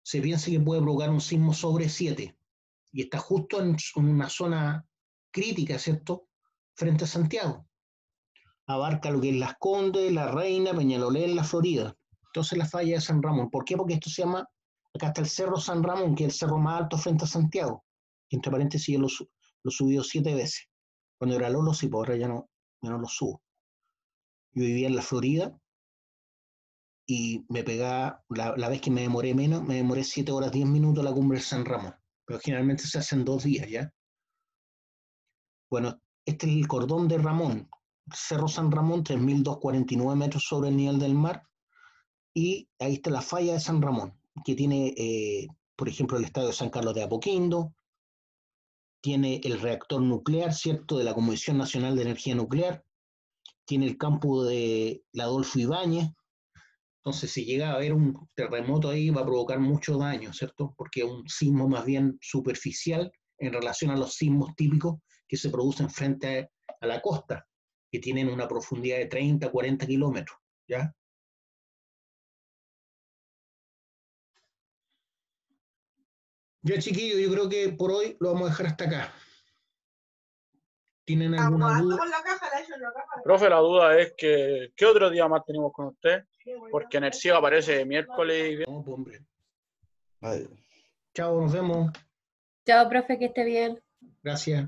Se piensa que puede provocar un sismo sobre 7 y está justo en una zona crítica, ¿cierto?, frente a Santiago. Abarca lo que es Las Condes, La Reina, Peñalolén, La Florida. Entonces la falla de San Ramón. ¿Por qué? Porque esto se llama, acá está el Cerro San Ramón, que es el cerro más alto frente a Santiago. Y entre paréntesis yo lo he subido 7 veces. Cuando era Lolo, sí, por ahora ya no lo subo. Yo vivía en La Florida y me pegaba, la vez que me demoré menos, me demoré 7 horas 10 minutos a la cumbre del San Ramón. Pero generalmente se hacen 2 días, ¿ya? Bueno, este es el cordón de Ramón. Cerro San Ramón, 3.249 metros sobre el nivel del mar, y ahí está la falla de San Ramón. que tiene, por ejemplo, el estadio San Carlos de Apoquindo, tiene el reactor nuclear, ¿cierto?, de la Comisión Nacional de Energía Nuclear, tiene el campo de la Adolfo Ibáñez. Entonces, si llega a haber un terremoto ahí, va a provocar mucho daño, ¿cierto? Porque es un sismo más bien superficial en relación a los sismos típicos que se producen frente a la costa, que tienen una profundidad de 30, 40 kilómetros, ¿ya? Ya, chiquillos, yo creo que por hoy lo vamos a dejar hasta acá. ¿Tienen alguna duda? Profe, la duda es que, ¿qué otro día más tenemos con usted? Porque Energía aparece miércoles y No, pues, hombre. Ay. Chao, nos vemos. Chao, profe, que esté bien. Gracias.